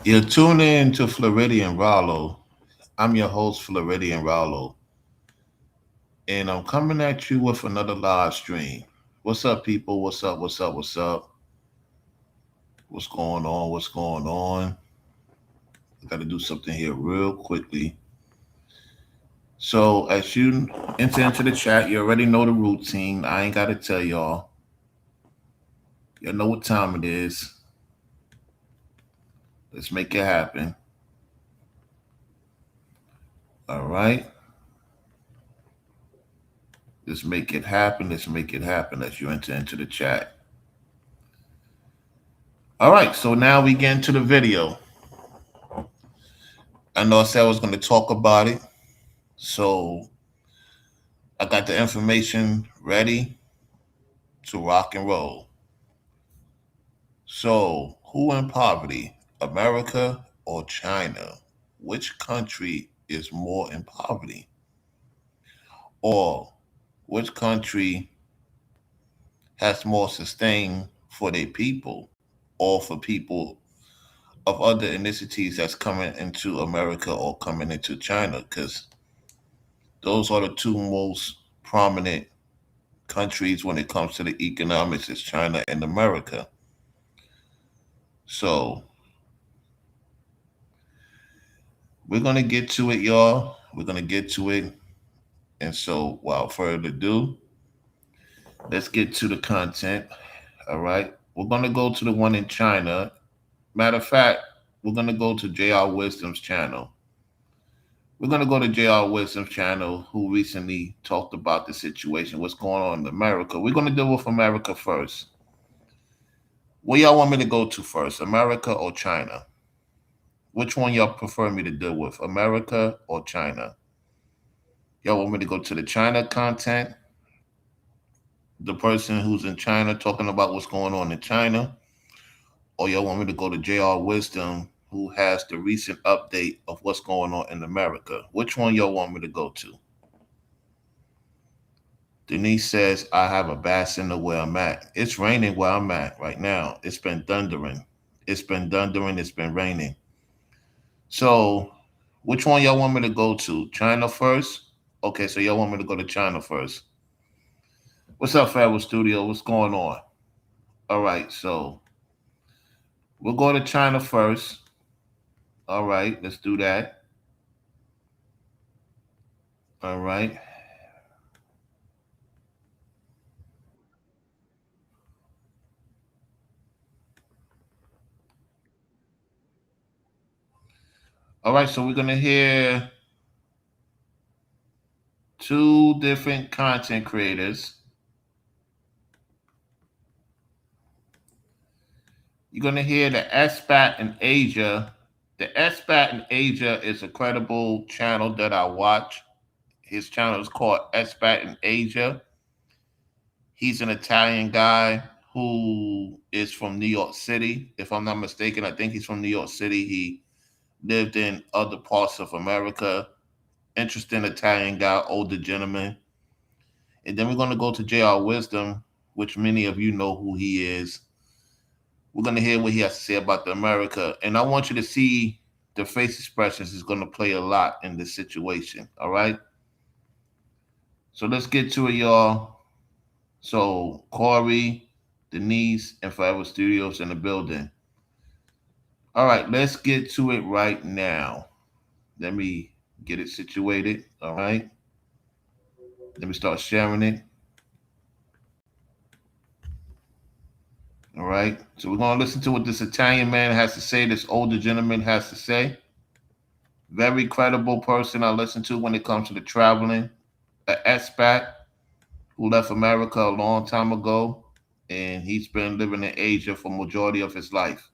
You're tuning in to Floridian Rollo. I'm your host, Floridian Rollo, and I'm coming at you with another live stream. What's up, people? What's up? What's up? What's up? What's going on? What's going on? I got to do something here real quickly. So, as you enter into the chat, you already know the routine. I ain't got to tell y'all. Y'all know what time it is. Let's make it happen. All right. Let's make it happen. Let's make it happen as you enter into the chat. All right, so now we get into the video. I know I said I was going to talk about it, so I got the information ready to rock and roll. So, who in poverty, America or China? Which country is more in poverty? Or which country has more sustain for their people or for people of other ethnicities that's coming into America or coming into China? Because those are the two most prominent countries when it comes to the economics is China and America. So we're gonna get to it, y'all. We're gonna get to it. And so without further ado, let's get to the content. All right. We're gonna go to the one in China. Matter of fact, we're gonna go to JR Wisdom's channel. We're gonna go to JR Wisdom's channel, who recently talked about the situation, what's going on in America. We're gonna deal with America first. Where y'all want me to go to first, America or China? Which one y'all prefer me to deal with, America or China? Y'all want me to go to the China content, the person who's in China talking about what's going on in China, or y'all want me to go to JR Wisdom, who has the recent update of what's going on in America? Which one y'all want me to go to? Denise says, I have a basin where I'm at. It's raining where I'm at right now. It's been thundering. It's been thundering. It's been raining. So, which one y'all want me to go to? China first? Okay, so y'all want me to go to China first. What's up, Federal Studio? What's going on? All right, so we'll go to China first. All right, let's do that. All right. All right, so we're going to hear two different content creators. You're going to hear the SBAT in Asia. The SBAT in Asia is a credible channel that I watch. His channel is called SBAT in Asia. He's an Italian guy who is from New York City. If I'm not mistaken, I think he's from New York City. He lived in other parts of America. Interesting Italian guy, older gentleman. And then we're going to go to JR Wisdom, which many of you know who he is. We're going to hear what he has to say about the America. And I want you to see the face expressions is going to play a lot in this situation. All right. So let's get to it, y'all. So Corey, Denise, and Forever Studios in the building. All right, let's get to it right now. Let me get it situated. All right. Let me start sharing it. All right. So we're going to listen to what this Italian man has to say, this older gentleman has to say. Very credible person I listen to when it comes to the traveling. An expat who left America a long time ago, and he's been living in Asia for majority of his life.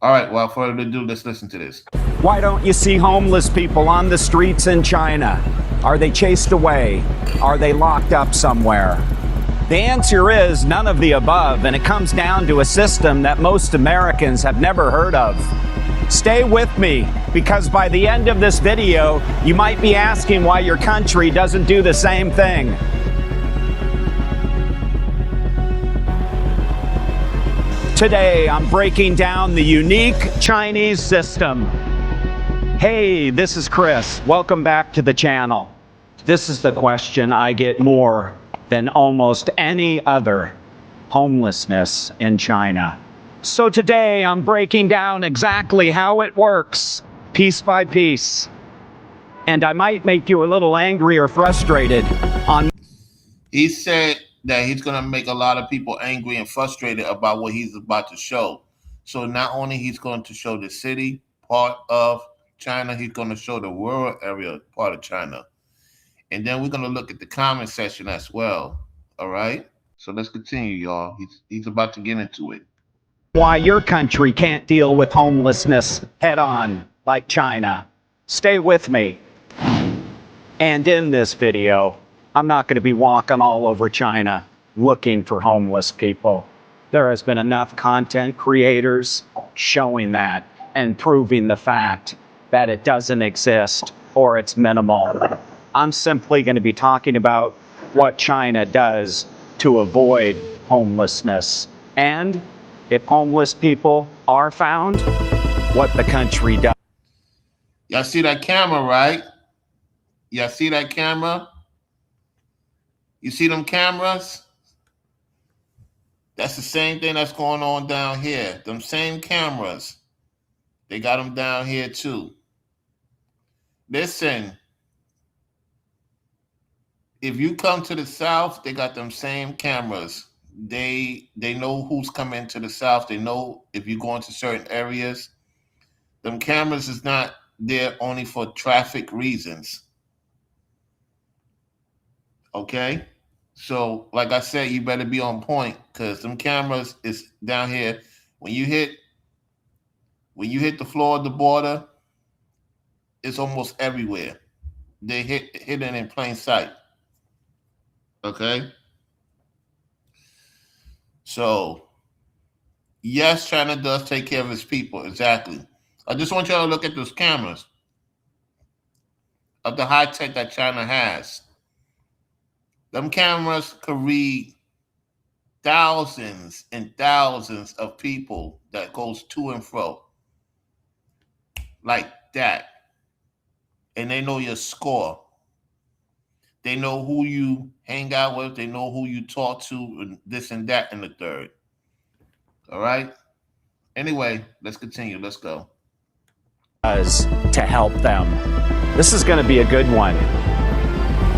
All right, without further ado, let's listen to this. Why don't you see homeless people on the streets in China? Are they chased away? Are they locked up somewhere? The answer is none of the above, and it comes down to a system that most Americans have never heard of. Stay with me, because by the end of this video, you might be asking why your country doesn't do the same thing. Today, I'm breaking down the unique Chinese system. Hey, this is Chris. Welcome back to the channel. This is the question I get more than almost any other: homelessness in China. So today, I'm breaking down exactly how it works, piece by piece. And I might make you a little angry or frustrated on. He said that he's going to make a lot of people angry and frustrated about what he's about to show. So not only he's going to show the city part of China, he's going to show the rural area part of China. And then we're going to look at the comment section as well. All right? So let's continue, y'all. He's about to get into it. Why your country can't deal with homelessness head on like China. Stay with me. And in this video, I'm not going to be walking all over China looking for homeless people. There has been enough content creators showing that and proving the fact that it doesn't exist or it's minimal. I'm simply going to be talking about what China does to avoid homelessness, and if homeless people are found, what the country does. Y'all see that camera, right? Y'all see that camera? You see them cameras? That's the same thing that's going on down here. Them same cameras. They got them down here too. Listen, if you come to the South, they got them same cameras. They know who's coming to the South. They know if you go into certain areas. Them cameras is not there only for traffic reasons. Okay? So, like I said, you better be on point because them cameras is down here. When you hit the floor of the border, it's almost everywhere. They hidden in plain sight. Okay? So, yes, China does take care of its people. Exactly. I just want y'all to look at those cameras of the high tech that China has. Them cameras could read thousands and thousands of people that goes to and fro like that. And they know your score. They know who you hang out with. They know who you talk to, and this and that and the third. All right? Anyway, let's continue. Let's go. Does to help them. This is going to be a good one.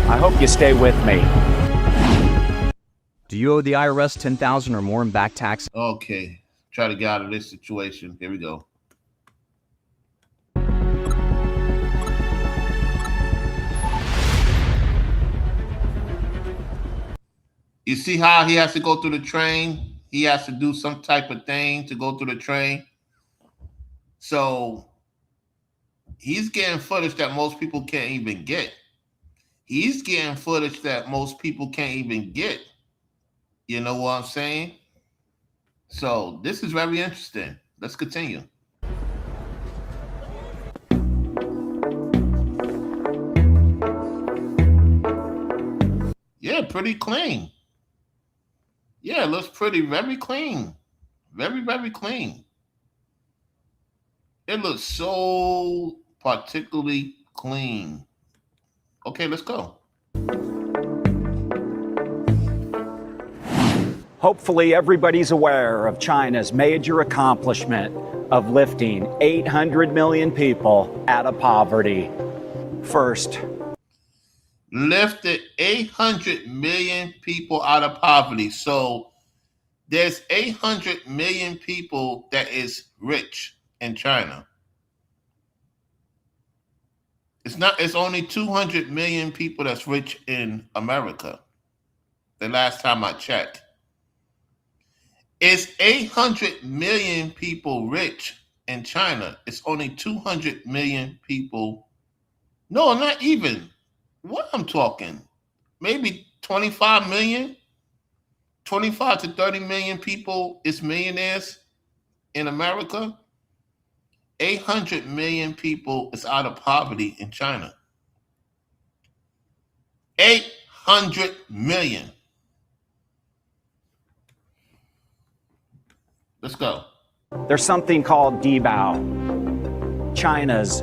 I hope you stay with me. Do you owe the IRS $10,000 or more in back tax? Okay. Try to get out of this situation. Here we go. You see how he has to go through the train? He has to do some type of thing to go through the train. So he's getting footage that most people can't even get. He's getting footage that most people can't even get. You know what I'm saying? So this is very interesting. Let's continue. Yeah, pretty clean. Yeah, it looks very clean. Very, very clean. It looks so particularly clean. Okay, let's go. Hopefully, everybody's aware of China's major accomplishment of lifting 800 million people out of poverty. First, lifted 800 million people out of poverty. So there's 800 million people that is rich in China. It's only 200 million people that's rich in America. The last time I checked. It's 800 million people rich in China. It's only 200 million people. No, not even. What I'm talking? Maybe 25 million? 25 to 30 million people is millionaires in America. 800 million people is out of poverty in China. 800 million. Let's go. There's something called Dibao, China's.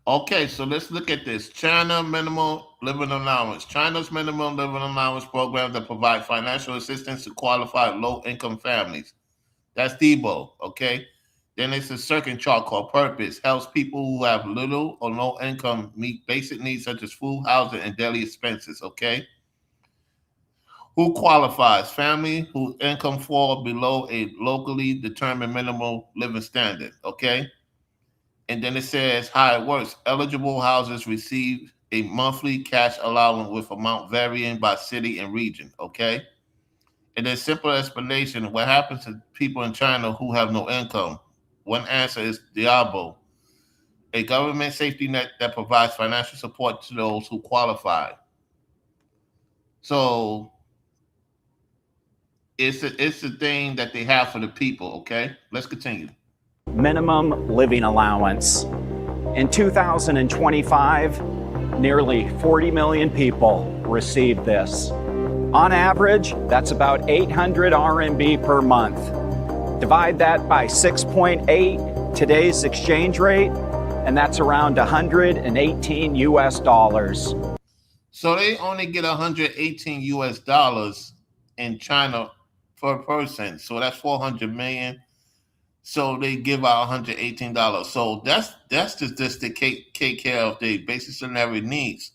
Okay, so let's look at this. China minimum living allowance. China's minimum living allowance program that provide financial assistance to qualified low-income families. That's DEBO, okay? Then it's a second chart called Purpose. Helps people who have little or no income meet basic needs such as food, housing, and daily expenses, okay? Who qualifies? Family whose income fall below a locally determined minimum living standard, okay? And then it says how it works. Eligible houses receive a monthly cash allowance with amount varying by city and region, okay? And then simple explanation, what happens to people in China who have no income? One answer is Diabo, a government safety net that provides financial support to those who qualify. So it's the thing that they have for the people, okay? Let's continue. Minimum living allowance. In 2025, nearly 40 million people received this. On average, that's about 800 RMB per month. Divide that by 6.8, today's exchange rate, and that's around 118 US dollars. So they only get 118 US dollars in China per person. So that's 400 million. So they give out $118. So that's just to take care of their basic sanitary needs.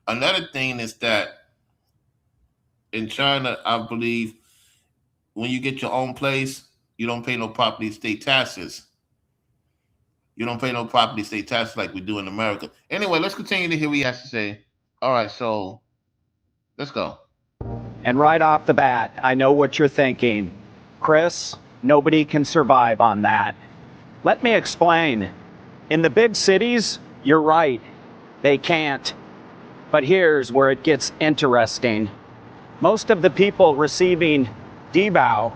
Another thing is that in China, I believe when you get your own place, you don't pay no property state taxes. You don't pay no property state taxes like we do in America. Anyway, let's continue to hear what he has to say. All right, so let's go. And right off the bat, I know what you're thinking. Chris, nobody can survive on that. Let me explain. In the big cities, you're right. They can't. But here's where it gets interesting. Most of the people receiving Dibao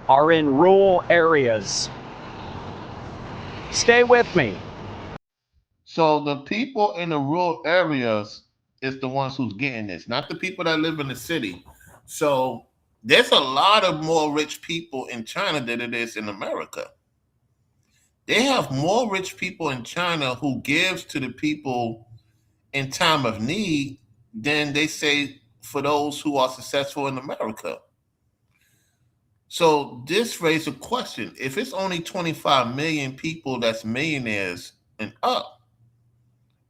are in rural areas. Stay with me. So the people in the rural areas is the ones who's getting this, not the people that live in the city. So there's a lot of more rich people in China than it is in America. They have more rich people in China who gives to the people in time of need than they say for those who are successful in America. So this raises a question. If it's only 25 million people that's millionaires and up,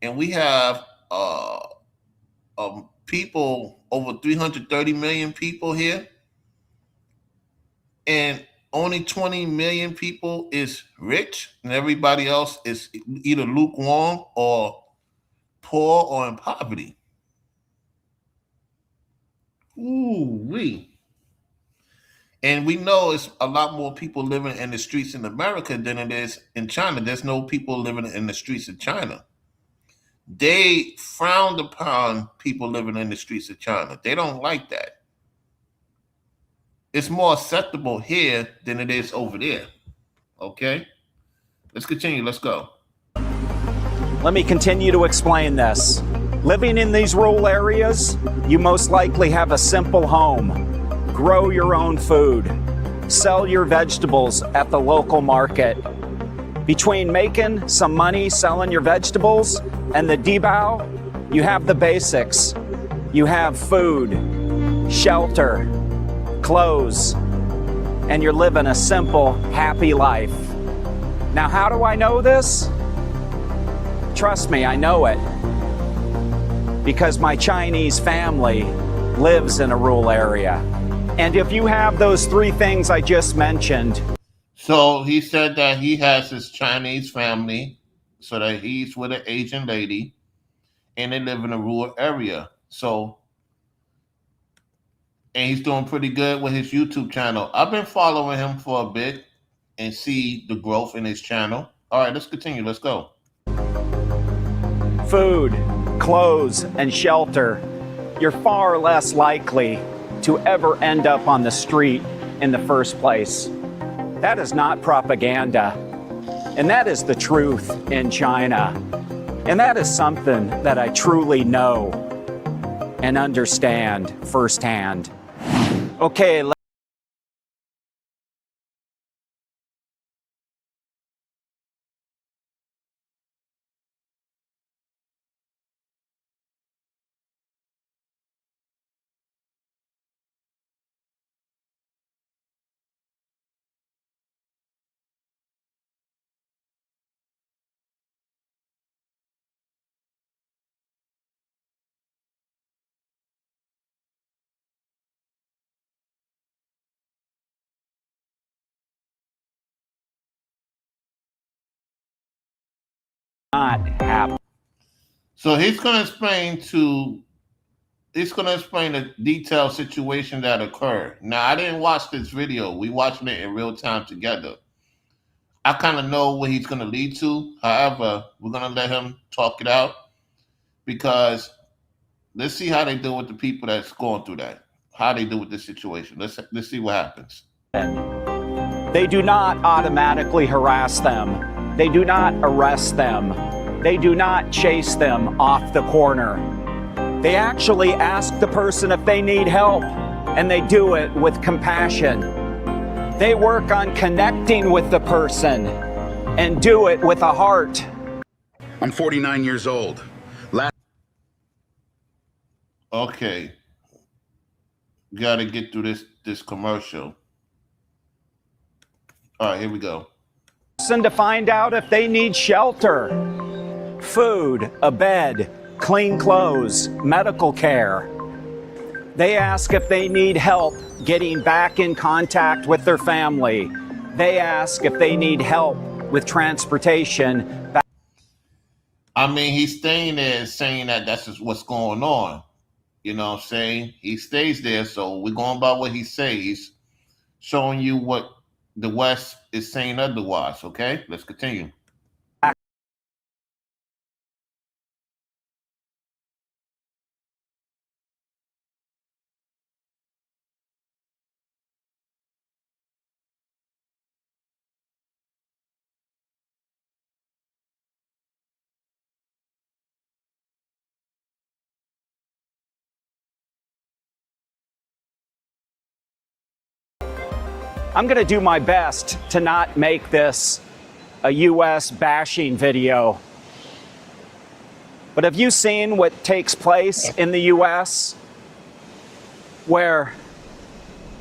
and we have people, over 330 million people here, and only 20 million people is rich, and everybody else is either lukewarm or poor or in poverty. Ooh-wee. And we know it's a lot more people living in the streets in America than it is in China. There's no people living in the streets of China. They frowned upon people living in the streets of China. They don't like that. It's more acceptable here than it is over there. Okay? Let's continue. Let's go. Let me continue to explain this. Living in these rural areas, you most likely have a simple home. Grow your own food. Sell your vegetables at the local market. Between making some money selling your vegetables and the Dibao, you have the basics. You have food, shelter, clothes, and you're living a simple, happy life. Now, how do I know this? Trust me, I know it. Because my Chinese family lives in a rural area. And if you have those three things I just mentioned. So he said that he has his Chinese family, so that he's with an Asian lady, and they live in a rural area. So, and he's doing pretty good with his YouTube channel. I've been following him for a bit and see the growth in his channel. All right, let's continue. Let's go. Food, clothes, and shelter. You're far less likely to ever end up on the street in the first place. That is not propaganda. And that is the truth in China. And that is something that I truly know. and understand firsthand. Okay, not happen. So he's going to explain the detailed situation that occurred. Now, I didn't watch this video. We watched it in real time together. I kind of know what he's going to lead to. However, we're going to let him talk it out because let's see how they deal with the people that's going through that. How they deal with this situation. Let's see what happens. They do not automatically harass them. They do not arrest them. They do not chase them off the corner. They actually ask the person if they need help, and they do it with compassion. They work on connecting with the person and do it with a heart. I'm 49 years old. Okay. Got to get through this commercial. All right, here we go. To find out if they need shelter, food, a bed, clean clothes, medical care. They ask if they need help getting back in contact with their family. They ask if they need help with transportation. I mean, he's staying there saying that that's just what's going on. You know what I'm saying? He stays there, so we're going by what he says. He's showing you what the West is saying otherwise, okay? Let's continue. I'm going to do my best to not make this a U.S. bashing video. But have you seen what takes place in the U.S. where,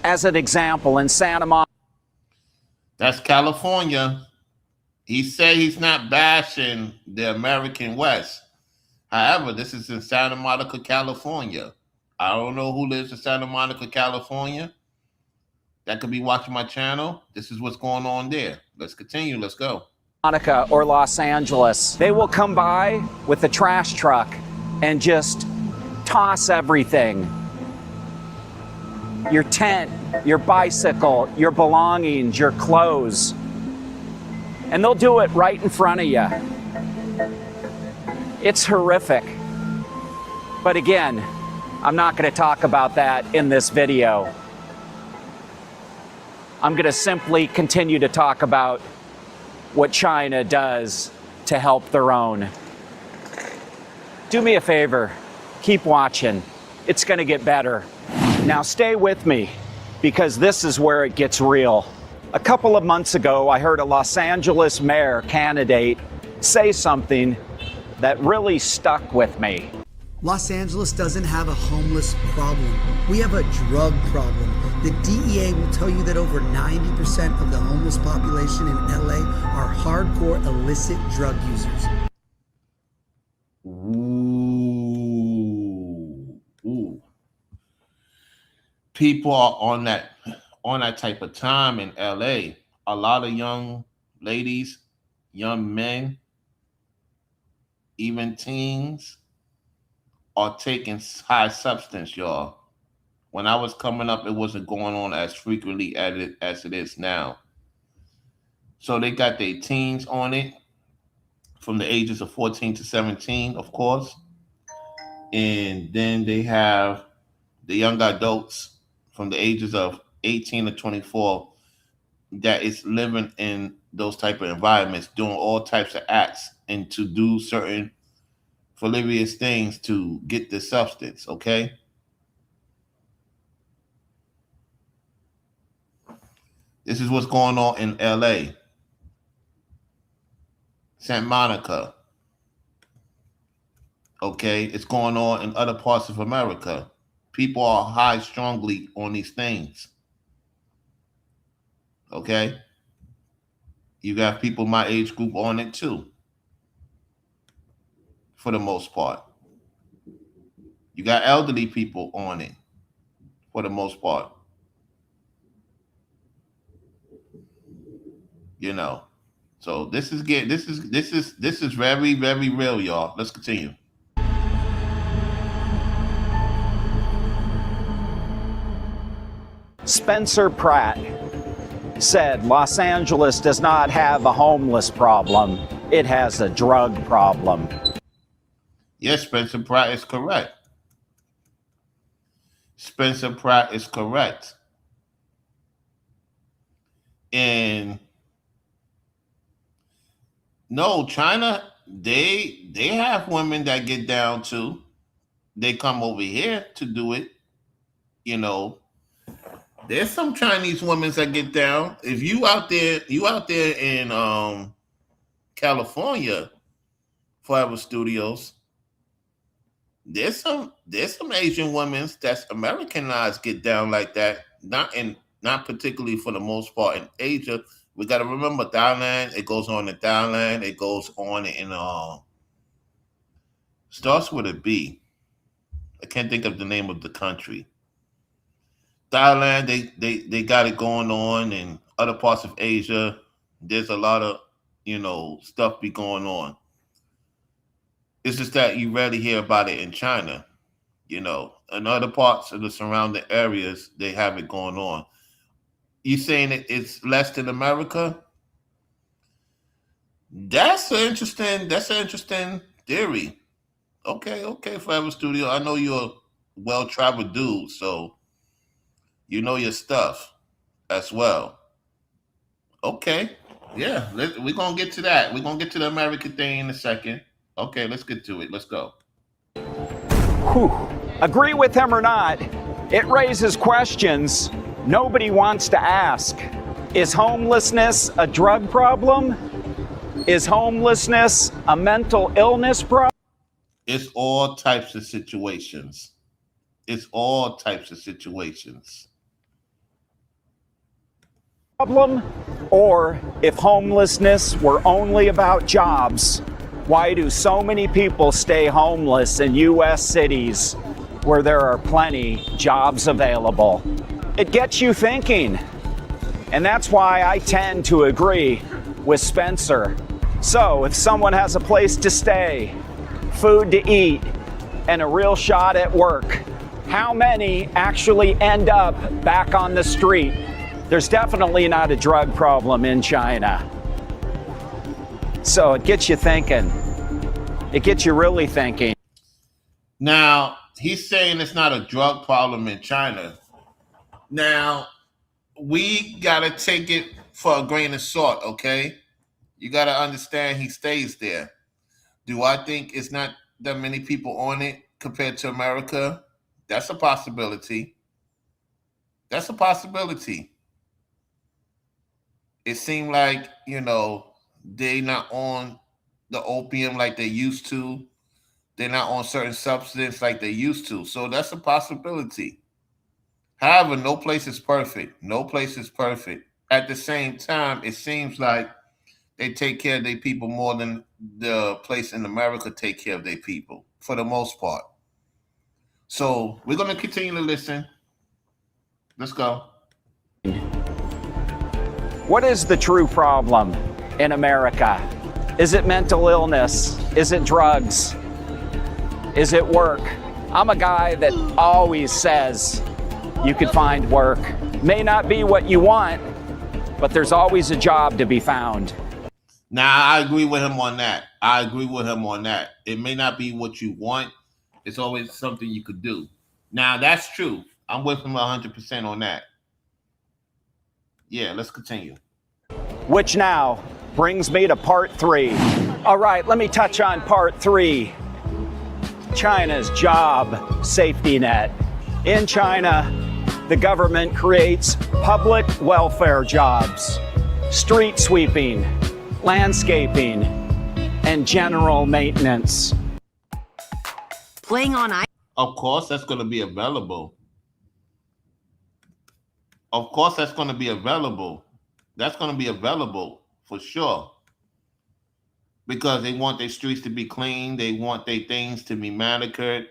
as an example, in Santa Monica? That's California. He said he's not bashing the American West. However, this is in Santa Monica, California. I don't know who lives in Santa Monica, California. That could be watching my channel. This is what's going on there. Let's continue. Let's go. Monica or Los Angeles. They will come by with a trash truck and just toss everything. Your tent, your bicycle, your belongings, your clothes. And they'll do it right in front of you. It's horrific. But again, I'm not going to talk about that in this video. I'm going to simply continue to talk about what China does to help their own. Do me a favor, keep watching. It's going to get better. Now stay with me, because this is where it gets real. A couple of months ago, I heard a Los Angeles mayor candidate say something that really stuck with me. Los Angeles doesn't have a homeless problem. We have a drug problem. The DEA will tell you that over 90% of the homeless population in LA are hardcore illicit drug users. Ooh. People are on that type of time in LA. A lot of young ladies, young men, even teens are taking high substance, y'all. When I was coming up, it wasn't going on as frequently as it is now. So they got their teens on it from the ages of 14 to 17, of course. And then they have the young adults from the ages of 18 to 24 that is living in those type of environments, doing all types of acts and to do certain various things to get the substance, okay? This is what's going on in LA, Santa Monica, okay? It's going on in other parts of America. People are high strongly on these things, okay? You got people my age group on it too, for the most part. You got elderly people on it, for the most part. You know, so this is very, very real, y'all. Let's continue. Spencer Pratt said Los Angeles does not have a homeless problem. It has a drug problem. Yes, Spencer Pratt is correct. Spencer Pratt is correct. And no, China, they have women that get down too. They come over here to do it. You know, there's some Chinese women that get down. If you out there in California, Forever Studios, there's some Asian women that's Americanized get down like that. Not particularly for the most part in Asia. We got to remember Thailand. It goes on in Thailand. It goes on in starts with a B. I can't think of the name of the country. Thailand. They got it going on in other parts of Asia. There's a lot of stuff be going on. It's just that you rarely hear about it in China. In other parts of the surrounding areas, they have it going on. You saying it's less than America? That's an interesting theory. Okay, Forever Studio. I know you're a well-traveled dude, so you know your stuff as well. Okay, yeah, we're gonna get to that. We're gonna get to the American thing in a second. Okay, let's get to it. Let's go. Whew. Agree with him or not, it raises questions nobody wants to ask. Is homelessness a drug problem? Is homelessness a mental illness problem? It's all types of situations. It's all types of situations. Problem? Or if homelessness were only about jobs, why do so many people stay homeless in U.S. cities where there are plenty jobs available? It gets you thinking. And that's why I tend to agree with Spencer. So if someone has a place to stay, food to eat, and a real shot at work, how many actually end up back on the street? There's definitely not a drug problem in China. So it gets you thinking. It gets you really thinking. Now, he's saying it's not a drug problem in China. Now, we got to take it for a grain of salt, okay? You got to understand he stays there. Do I think it's not that many people on it compared to America? That's a possibility. That's a possibility. It seemed like, they not on the opium like they used to. They're not on certain substance like they used to. So that's a possibility. However, no place is perfect. No place is perfect. At the same time, it seems like they take care of their people more than the place in America take care of their people, for the most part. So we're going to continue to listen. Let's go. What is the true problem in America? Is it mental illness? Is it drugs? Is it work? I'm a guy that always says you could find work. May not be what you want, but there's always a job to be found. Now, I agree with him on that. It may not be what you want. It's always something you could do. Now, that's true. I'm with him 100% on that. Yeah, let's continue. Which now brings me to part 3. All right, let me touch on part 3. China's job safety net. In China, the government creates public welfare jobs, street sweeping, landscaping, and general maintenance. Playing on ice. Of course, that's going to be available. Of course, that's going to be available. That's going to be available for sure. Because they want their streets to be clean. They want their things to be manicured.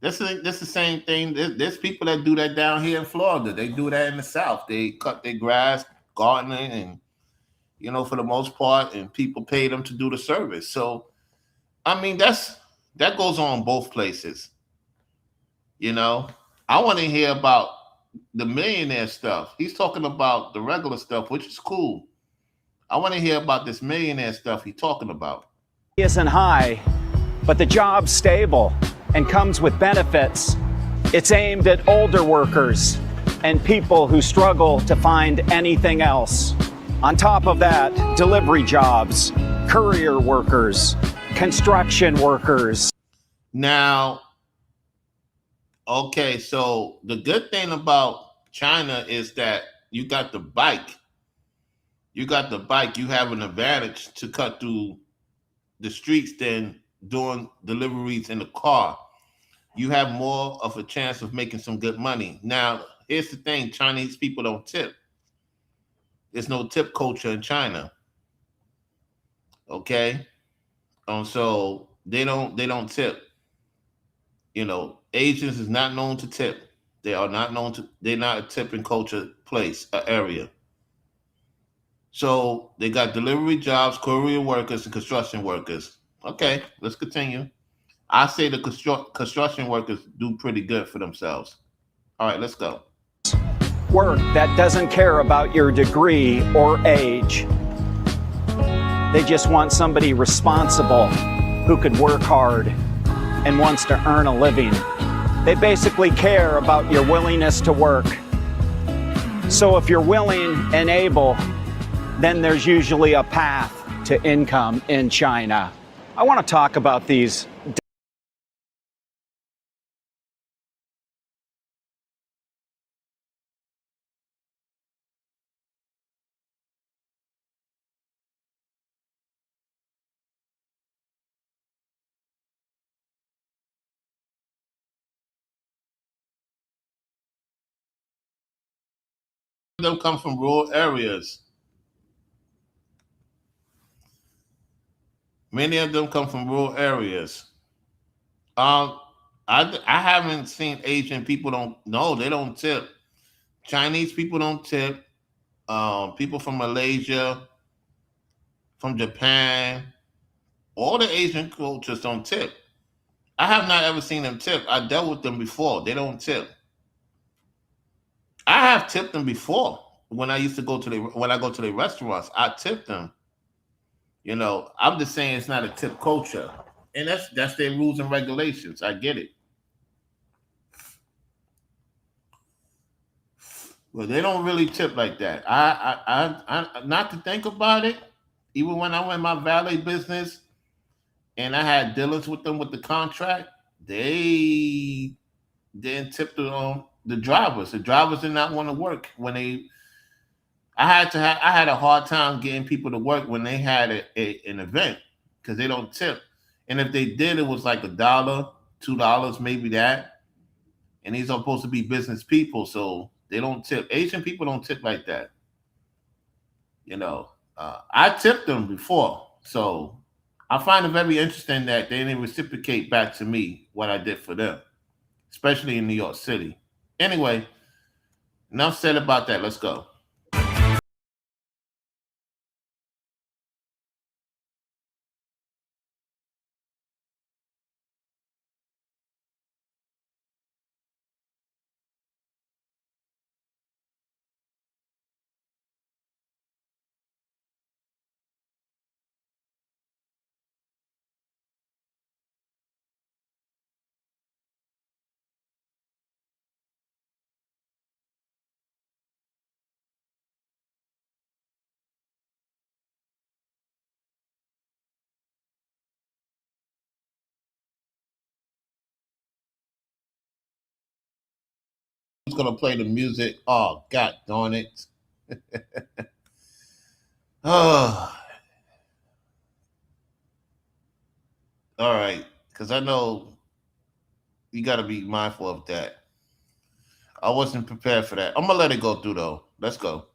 This is the same thing. There's people that do that down here in Florida. They do that in the South. They cut their grass, gardening, and, you know, for the most part, and people pay them to do the service. So, I mean, that goes on both places. You know, I want to hear about the millionaire stuff. He's talking about the regular stuff, which is cool. I want to hear about this millionaire stuff he's talking about. Isn't high, but the job's stable and comes with benefits. It's aimed at older workers and people who struggle to find anything else. On top of that, delivery jobs, courier workers, construction workers. Now, okay, so the good thing about China is that you got the bike. You got the bike. You have an advantage to cut through the streets than doing deliveries in the car. You have more of a chance of making some good money. Now, here's the thing. Chinese people don't tip. There's no tip culture in China. Okay? So they don't tip. You know, Asians is not known to tip. They're not a tipping culture area. So they got delivery jobs, courier workers, and construction workers. Okay, let's continue. I say the construction workers do pretty good for themselves. All right, let's go. Work that doesn't care about your degree or age. They just want somebody responsible who could work hard and wants to earn a living. They basically care about your willingness to work. So if you're willing and able, then there's usually a path to income in China. I want to talk about these Them come from rural areas. Many of them come from rural areas. I haven't seen Asian people they don't tip. Chinese people don't tip. People from Malaysia, from Japan, all the Asian cultures don't tip. I have not ever seen them tip. I dealt with them before. They don't tip. I have tipped them before when I go to the restaurants. I tip them. You know, I'm just saying it's not a tip culture, and that's their rules and regulations. I get it, but they don't really tip like that. I not to think about it. Even when I went my valet business, and I had dealings with them with the contract, they didn't tip the drivers. The drivers did not want to work when they. I had a hard time getting people to work when they had an event because they don't tip. And if they did, it was like $1, $2, maybe that. And these are supposed to be business people, so they don't tip. Asian people don't tip like that. You know, I tipped them before, so I find it very interesting that they didn't reciprocate back to me what I did for them, especially in New York City. Anyway, enough said about that. Let's go. Who's gonna play the music? Oh, god darn it. Oh, all right. Because I know you got to be mindful of that. I wasn't prepared for that. I'm gonna let it go through though. Let's go.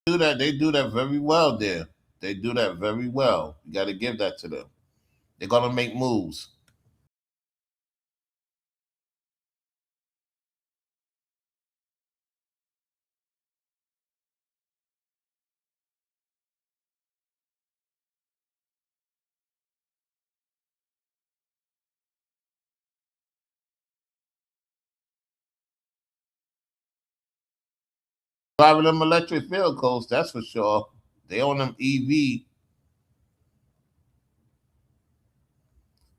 They do that very well there. They do that very well. You got to give that to them. They're gonna make moves. Driving them electric vehicles, that's for sure. They own them EV.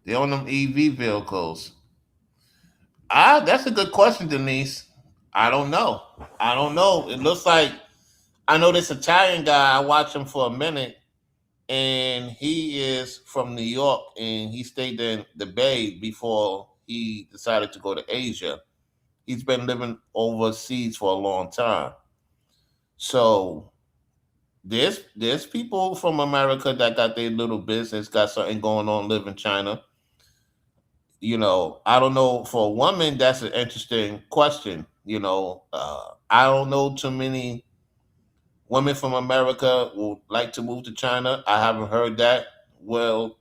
They own them EV vehicles. That's a good question, Denise. I don't know. I don't know. It looks like I know this Italian guy. I watched him for a minute, and he is from New York, and he stayed in the Bay before he decided to go to Asia. He's been living overseas for a long time. So there's people from America that got their little business, got something going on, live in China. I don't know, for a woman, that's an interesting question. I don't know too many women from America would like to move to China. I haven't heard that. Well,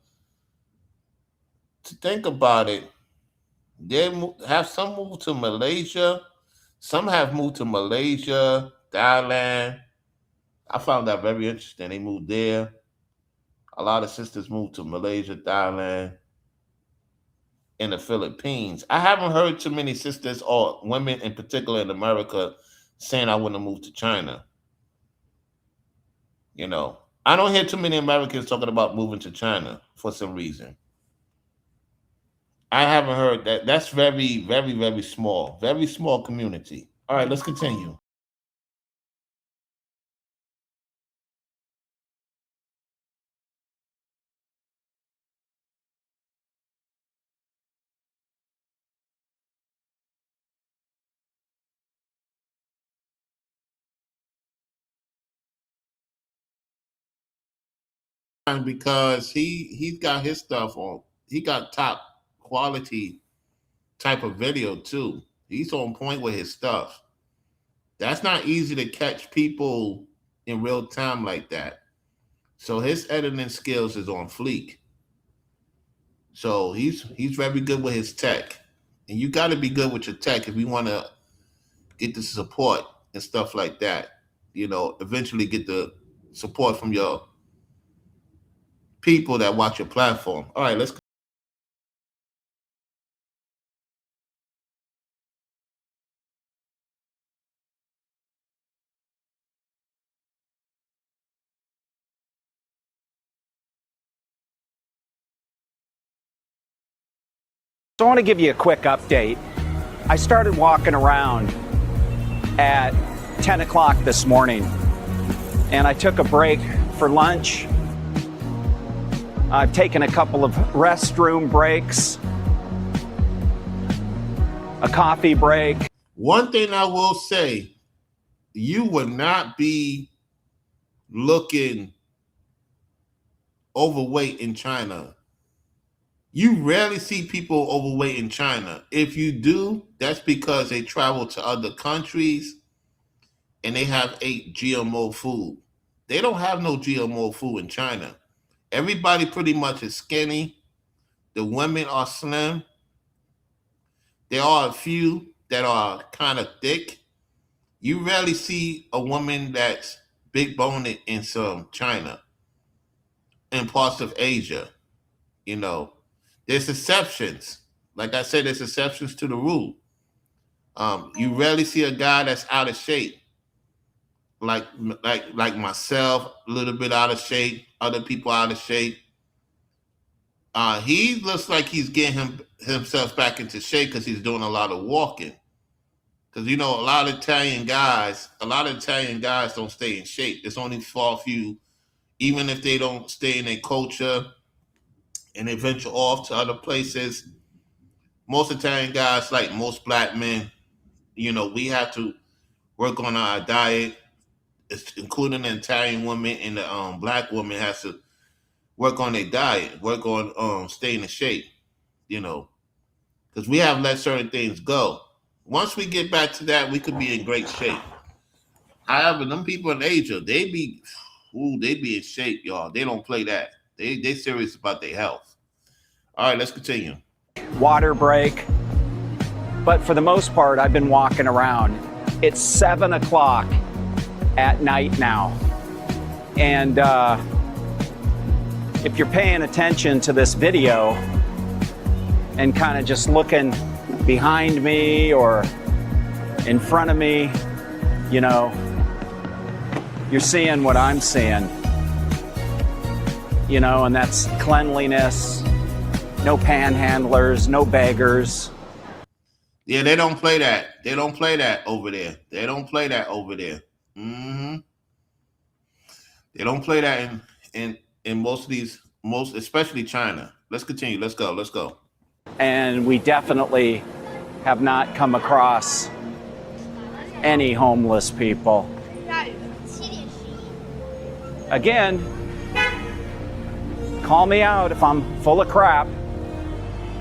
to think about it, have some moved to Malaysia. Some have moved to Malaysia, Thailand. I found that very interesting. They moved there. A lot of sisters moved to Malaysia, Thailand, and the Philippines. I haven't heard too many sisters or women in particular in America saying I want to move to China. I don't hear too many Americans talking about moving to China for some reason. I haven't heard that. That's very, very, very small community. All right, let's continue. Because he's got his stuff on. He got top quality type of video too. He's on point with his stuff. That's not easy to catch people in real time like that. So his editing skills is on fleek. So he's very good with his tech. And you got to be good with your tech if you want to get the support and stuff like that. Eventually get the support from your people that watch your platform. All right, let's go. So I want to give you a quick update. I started walking around at 10 o'clock this morning, and I took a break for lunch. I've taken a couple of restroom breaks, a coffee break. One thing I will say, you would not be looking overweight in China. You rarely see people overweight in China. If you do, that's because they travel to other countries and they have ate GMO food. They don't have no GMO food in China. Everybody pretty much is skinny. The women are slim. There are a few that are kind of thick. You rarely see a woman that's big boned in some China and parts of Asia. There's exceptions. Like I said, there's exceptions to the rule. You rarely see a guy that's out of shape, like myself, a little bit out of shape, other people out of shape. He looks like he's getting himself back into shape because he's doing a lot of walking. Because a lot of Italian guys don't stay in shape. There's only far few, even if they don't stay in their culture and they venture off to other places. Most Italian guys, like most black men, we have to work on our diet, including the Italian women, and the black woman has to work on their diet, work on staying in shape, because we have let certain things go. Once we get back to that, we could be in great shape. However, them people in Asia, they be in shape, y'all. They don't play that. They serious about their health. All right, let's continue. Water break. But for the most part, I've been walking around. It's 7 o'clock at night now. And if you're paying attention to this video and kind of just looking behind me or in front of me, you're seeing what I'm seeing. And that's cleanliness, no panhandlers, no beggars. Yeah, they don't play that. They don't play that over there. They don't play that over there. They don't play that in most of these, especially China. Let's continue. Let's go. And we definitely have not come across any homeless people. Again, call me out if I'm full of crap.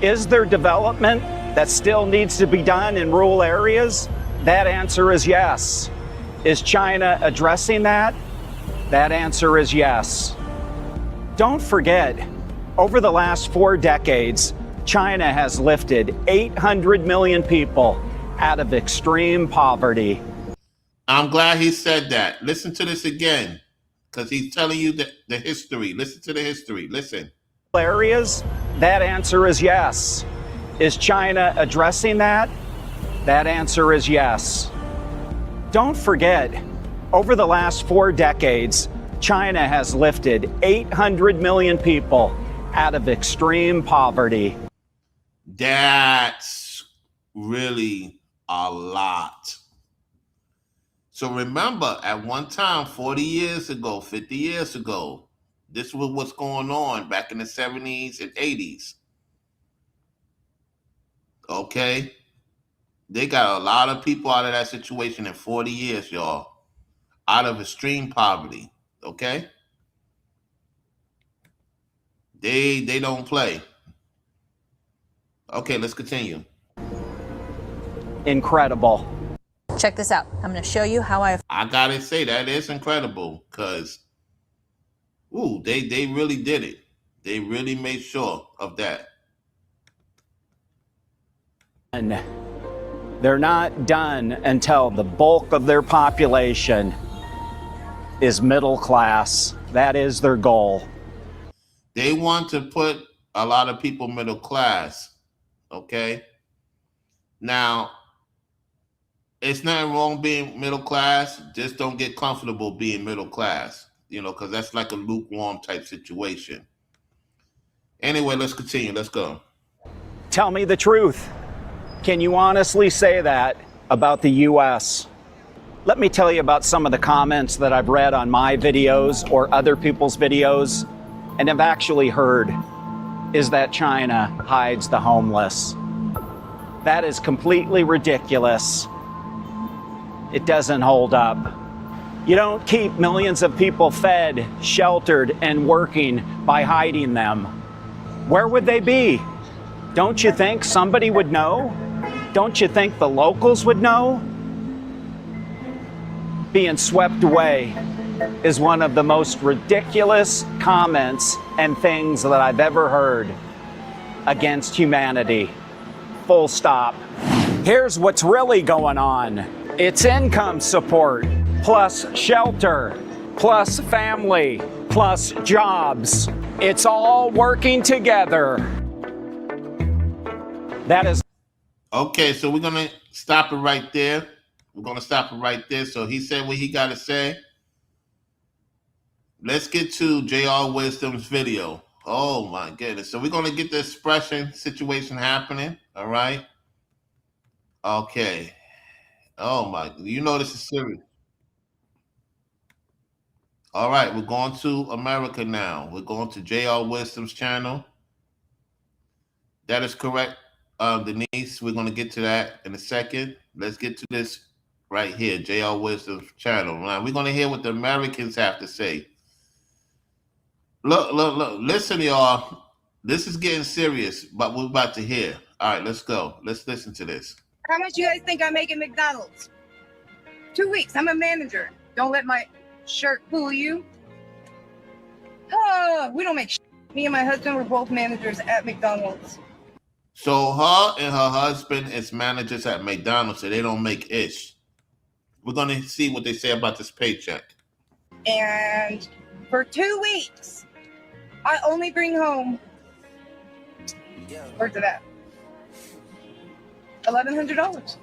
Is there development that still needs to be done in rural areas? That answer is yes. Is China addressing that? That answer is yes. Don't forget, over the last 4 decades, China has lifted 800 million people out of extreme poverty. I'm glad he said that. Listen to this again, because he's telling you the history. Listen to the history. Listen. Areas? That answer is yes. Is China addressing that? That answer is yes. Don't forget, over the last 4 decades, China has lifted 800 million people out of extreme poverty. That's really a lot. So remember, at one time, 40 years ago, 50 years ago, this was what's going on back in the 70s and 80s. Okay? They got a lot of people out of that situation in 40 years, y'all. Out of extreme poverty. Okay? They don't play. Okay, let's continue. Incredible. Check this out. I'm going to show you how I gotta say, that is incredible, because they really did it. They really made sure of that. And they're not done until the bulk of their population is middle class. That is their goal. They want to put a lot of people middle class. Okay? Now, it's nothing wrong being middle class. Just don't get comfortable being middle class, because that's like a lukewarm type situation. Anyway, let's continue. Let's go. Tell me the truth. Can you honestly say that about the U.S.? Let me tell you about some of the comments that I've read on my videos or other people's videos and have actually heard, is that China hides the homeless. That is completely ridiculous. It doesn't hold up. You don't keep millions of people fed, sheltered, and working by hiding them. Where would they be? Don't you think somebody would know? Don't you think the locals would know? Being swept away is one of the most ridiculous comments and things that I've ever heard against humanity. Full stop. Here's what's really going on. It's income support, plus shelter, plus family, plus jobs. It's all working together. That is... Okay, so we're going to stop it right there. We're going to stop it right there. So he said what he got to say. Let's get to JR Wisdom's video. Oh, my goodness. So we're going to get the expression situation happening. All right. Okay. Oh, my. You know this is serious. All right. We're going to America now. We're going to JR Wisdom's channel. That is correct, Denise. We're going to get to that in a second. Let's get to this right here, JR Wisdom's channel. Now, we're going to hear what the Americans have to say. Look. Listen, y'all. This is getting serious, but we're about to hear. All right, let's go. Let's listen to this. How much do you guys think I make at McDonald's? 2 weeks. I'm a manager. Don't let my shirt fool you. We don't make shit. Me and my husband were both managers at McDonald's. So her and her husband is managers at McDonald's, so they don't make ish. We're going to see what they say about this paycheck. And for 2 weeks, I only bring home, where's it at? $1,100.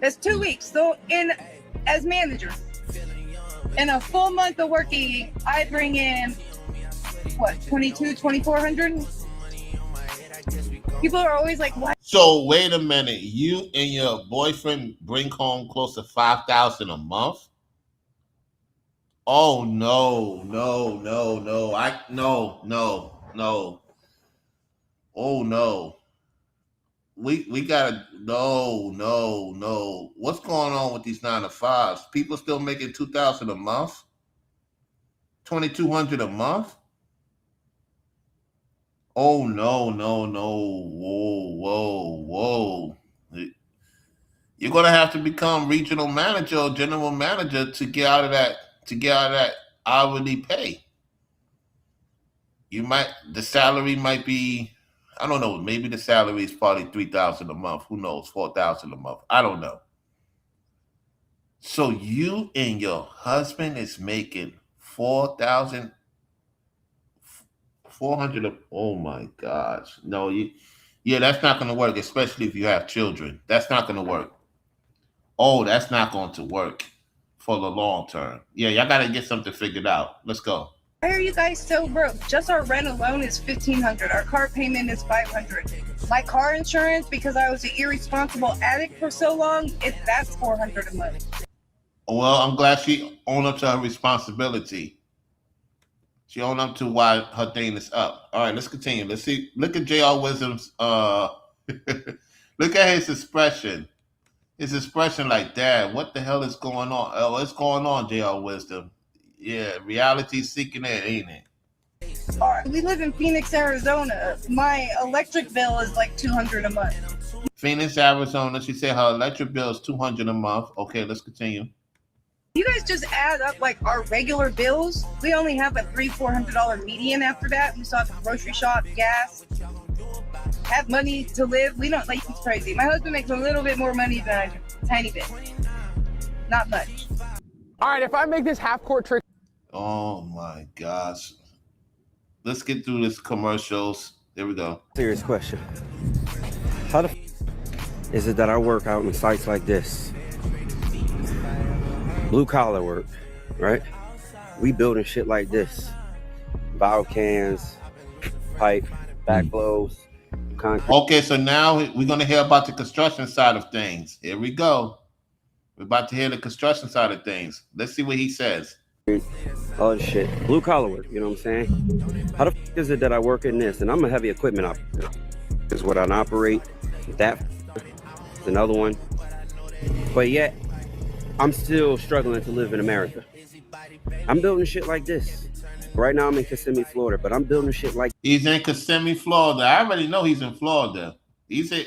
That's 2 weeks. So as manager, in a full month of working, I bring in what, $2,400? People are always like, what? So wait a minute. You and your boyfriend bring home close to $5,000 a month? Oh no. No. Oh no. We gotta no. What's going on with these 9-to-5s? People still making $2,000 a month? $2,200 a month? Oh no. Whoa. You're gonna have to become regional manager or general manager to get out of that hourly pay. The salary might be, I don't know, maybe the salary is probably $3,000 a month. Who knows? $4,000 a month. I don't know. So you and your husband is making $4,400. Oh my gosh. No, that's not going to work, especially if you have children. That's not going to work. Oh, that's not going to work for the long term. Yeah, y'all got to get something figured out. Let's go. Why are you guys so broke? Just our rent alone is $1,500. Our car payment is $500. My car insurance, because I was an irresponsible addict for so long, that's $400 a month. Well, I'm glad she owned up to her responsibility. She owned up to why her thing is up. All right, let's continue. Let's see. Look at JR Wisdom's. Look at his expression. His expression like, Dad, what the hell is going on? Oh, what's going on, JR Wisdom? Yeah, reality seeking it, ain't it? All right, we live in Phoenix, Arizona. My electric bill is like $200 a month. Phoenix, Arizona. She said her electric bill is $200 a month. Okay, let's continue. You guys just add up like our regular bills. We only have a $300-$400 median after that. We still have to grocery shop, gas, have money to live. We don't, like, it's crazy. My husband makes a little bit more money than I do. Tiny bit. Not much. All right, if I make this half-court trick. Oh my gosh. Let's get through this commercials. There we go. Serious question. How the is it that I work out in sites like this? Blue collar work, right? We building shit like this. Vial cans, pipe, backflows, concrete. Okay, so now we're going to hear about the construction side of things. Here we go. We're about to hear the construction side of things. Let's see what he says. All this shit. Blue collar work, you know what I'm saying? How the is it that I work in this? And I'm a heavy equipment operator. Is what I operate. That is another one. But yet, I'm still struggling to live in America. I'm building shit like this. Right now I'm in Kissimmee, Florida, but I'm building shit like he's in Kissimmee, Florida. I already know he's in Florida. He's in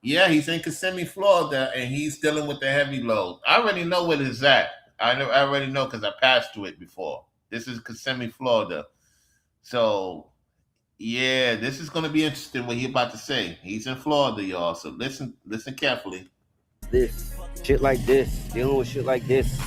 Kissimmee, Florida, and he's dealing with the heavy load. I already know what it's at. I already know because I passed through it before. This is Kissimmee, Florida. So, yeah, this is going to be interesting what he's about to say. He's in Florida, y'all. So listen carefully. This, shit like this, dealing with shit like this.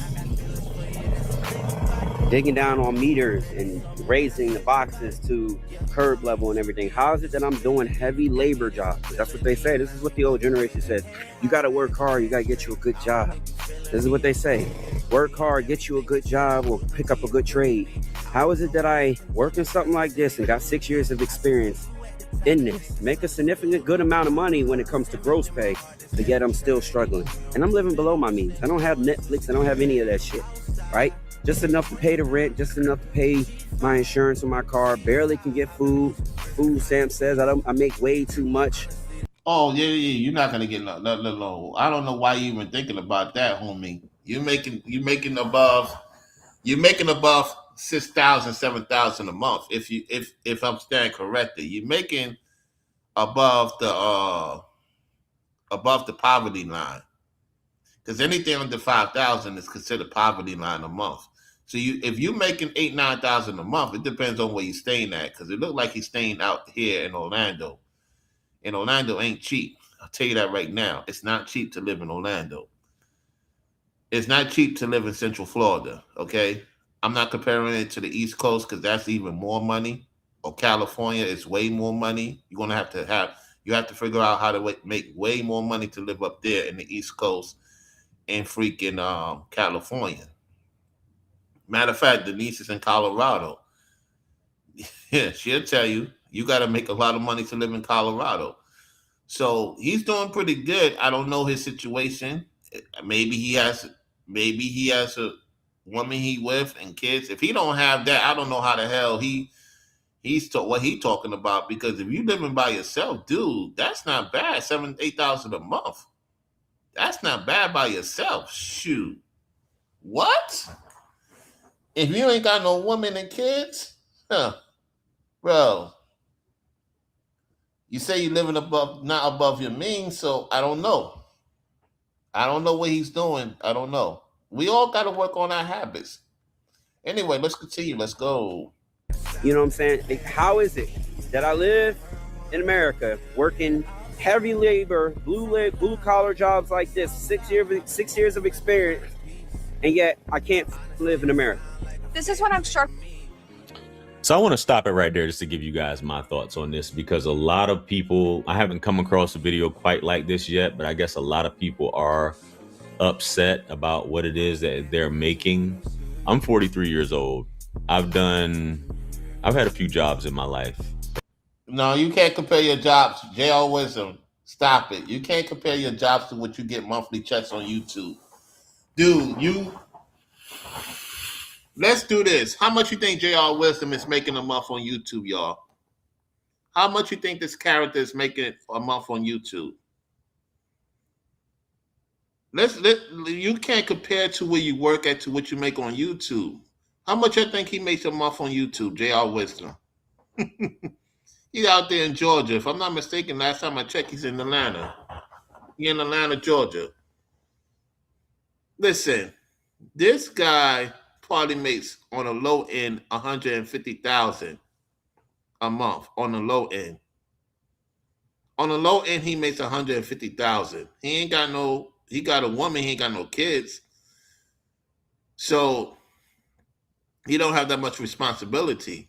digging down on meters and raising the boxes to curb level and everything. How is it that I'm doing heavy labor jobs? That's what they say. This is what the old generation said. You got to work hard. You got to get you a good job. This is what they say. Work hard, get you a good job, or pick up a good trade. How is it that I work in something like this and got 6 years of experience in this, make a significant good amount of money when it comes to gross pay, but yet I'm still struggling? And I'm living below my means. I don't have Netflix. I don't have any of that shit, right? Just enough to pay the rent, just enough to pay my insurance on my car. Barely can get food. Food stamp says I make way too much. Oh, yeah. You're not gonna get no. I don't know why you even thinking about that, homie. You're making above 6,000, 7,000 a month. If I'm staying correctly, you're making above the poverty line. Because anything under 5,000 is considered poverty line a month. So if you're making 8,000, 9,000 a month, it depends on where you're staying at. Because it looked like he's staying out here in Orlando. And Orlando ain't cheap. I'll tell you that right now. It's not cheap to live in Orlando. It's not cheap to live in Central Florida. Okay, I'm not comparing it to the East Coast because that's even more money. Or California is way more money. You're gonna have to figure out how to make way more money to live up there in the East Coast and freaking California. Matter of fact, Denise is in Colorado. Yeah, she'll tell you got to make a lot of money to live in Colorado. So he's doing pretty good. I don't know his situation. Maybe he has a woman he with and kids. If he don't have that, I don't know how the hell what he talking about. Because if you living by yourself, dude, that's not bad. 7,000, 8,000 a month. That's not bad by yourself. Shoot. What? If you ain't got no woman and kids, bro. You say you're living not above your means, so I don't know. I don't know what he's doing. I don't know. We all got to work on our habits. Anyway, let's continue. Let's go. You know what I'm saying? How is it that I live in America working heavy labor, blue collar jobs like this, 6 years of experience, and yet I can't live in America? This is what I'm struggling. So I want to stop it right there just to give you guys my thoughts on this, because a lot of people, I haven't come across a video quite like this yet, but I guess a lot of people are upset about what it is that they're making. I'm 43 years old. I've had a few jobs in my life. No, you can't compare your jobs. JR Wisdom, stop it. You can't compare your jobs to what you get monthly checks on YouTube. Dude, let's do this. How much you think JR Wisdom is making a month on YouTube, y'all? How much you think this character is making a month on YouTube? You can't compare to where you work at to what you make on YouTube. How much I think he makes a month on YouTube, JR Wisdom? He's out there in Georgia. If I'm not mistaken, last time I checked, he's in Atlanta. He's in Atlanta, Georgia. Listen, this guy probably makes on a low end 150,000 a month on the low end. On the low end, he makes 150,000. He got a woman, he ain't got no kids. So he don't have that much responsibility.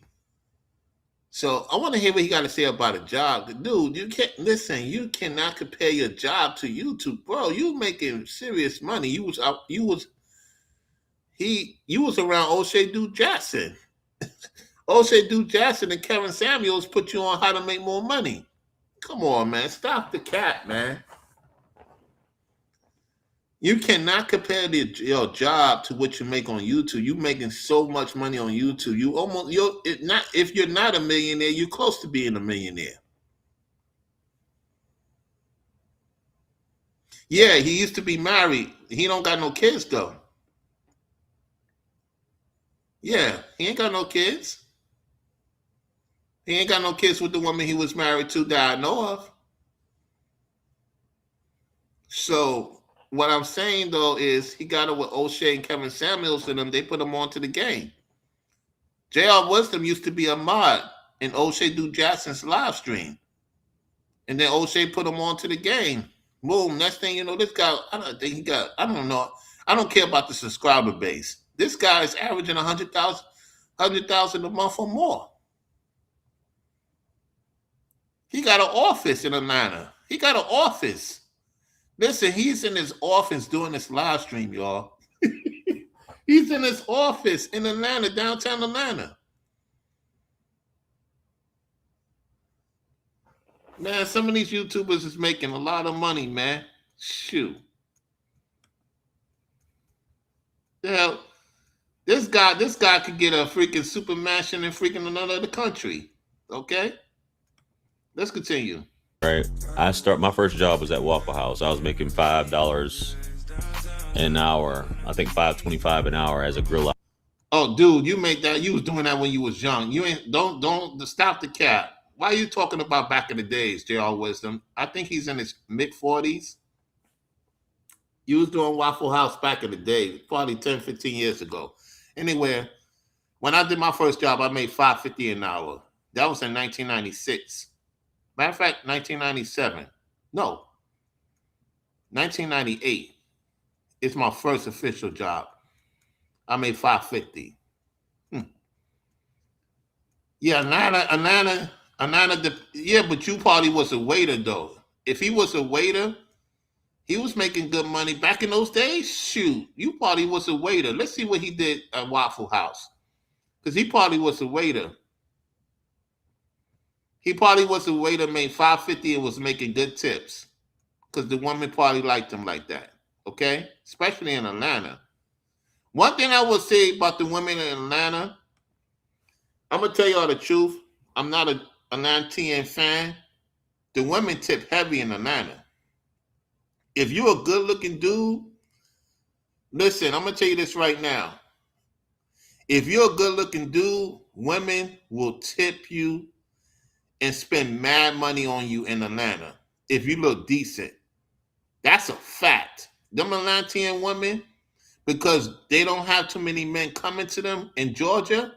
So I want to hear what he got to say about a job. Dude, you cannot compare your job to YouTube. Bro, you making serious money. You was around O'Shea Duke Jackson. O'Shea Duke Jackson and Kevin Samuels put you on how to make more money. Come on, man. Stop the cat, man. You cannot compare your job to what you make on YouTube. You're making so much money on YouTube. If you're not a millionaire, you're close to being a millionaire. Yeah, he used to be married. He don't got no kids though. Yeah, he ain't got no kids. He ain't got no kids with the woman he was married to that I know of. So what I'm saying though is he got it with O'Shea and Kevin Samuels and them. They put him onto the game. JR Wisdom used to be a mod in O'Shea Duke Jackson's live stream. And then O'Shea put him onto the game. Boom. Next thing you know, this guy, I don't know. I don't care about the subscriber base. This guy is averaging 100,000 a month or more. He got an office in Atlanta. He got an office. Listen, he's in his office doing this live stream, y'all. He's in his office in Atlanta, downtown Atlanta. Man, some of these YouTubers is making a lot of money, man. Shoot. Hell, this guy could get a freaking super mansion in freaking another country. Okay? Let's continue. Right. My first job was at Waffle House. I was making $5 an hour. I think $5.25 an hour as a grill. Oh, dude, you make that. You was doing that when you was young. You ain't don't stop the cap. Why are you talking about back in the days, JR Wisdom? I think he's in his mid-40s. You was doing Waffle House back in the day, probably 10, 15 years ago. Anyway, when I did my first job, I made $5.50 an hour. That was in 1996. Matter of fact, 1997. No, 1998. It's my first official job. I made $5.50. Yeah, Atlanta. Yeah, but you probably was a waiter though. If he was a waiter, he was making good money back in those days. Shoot, you probably was a waiter. Let's see what he did at Waffle House, because he probably was a waiter. He probably was a waiter, made $5.50 and was making good tips, because the woman probably liked him like that. Okay, especially in Atlanta. One thing I will say about the women in Atlanta, I'm gonna tell y'all the truth. I'm not a Atlantean fan. The women tip heavy in Atlanta. If you're a good-looking dude, listen, I'm gonna tell you this right now. If you're a good-looking dude, women will tip you and spend mad money on you in Atlanta if you look decent. That's a fact. Them Atlantean women, because they don't have too many men coming to them in Georgia,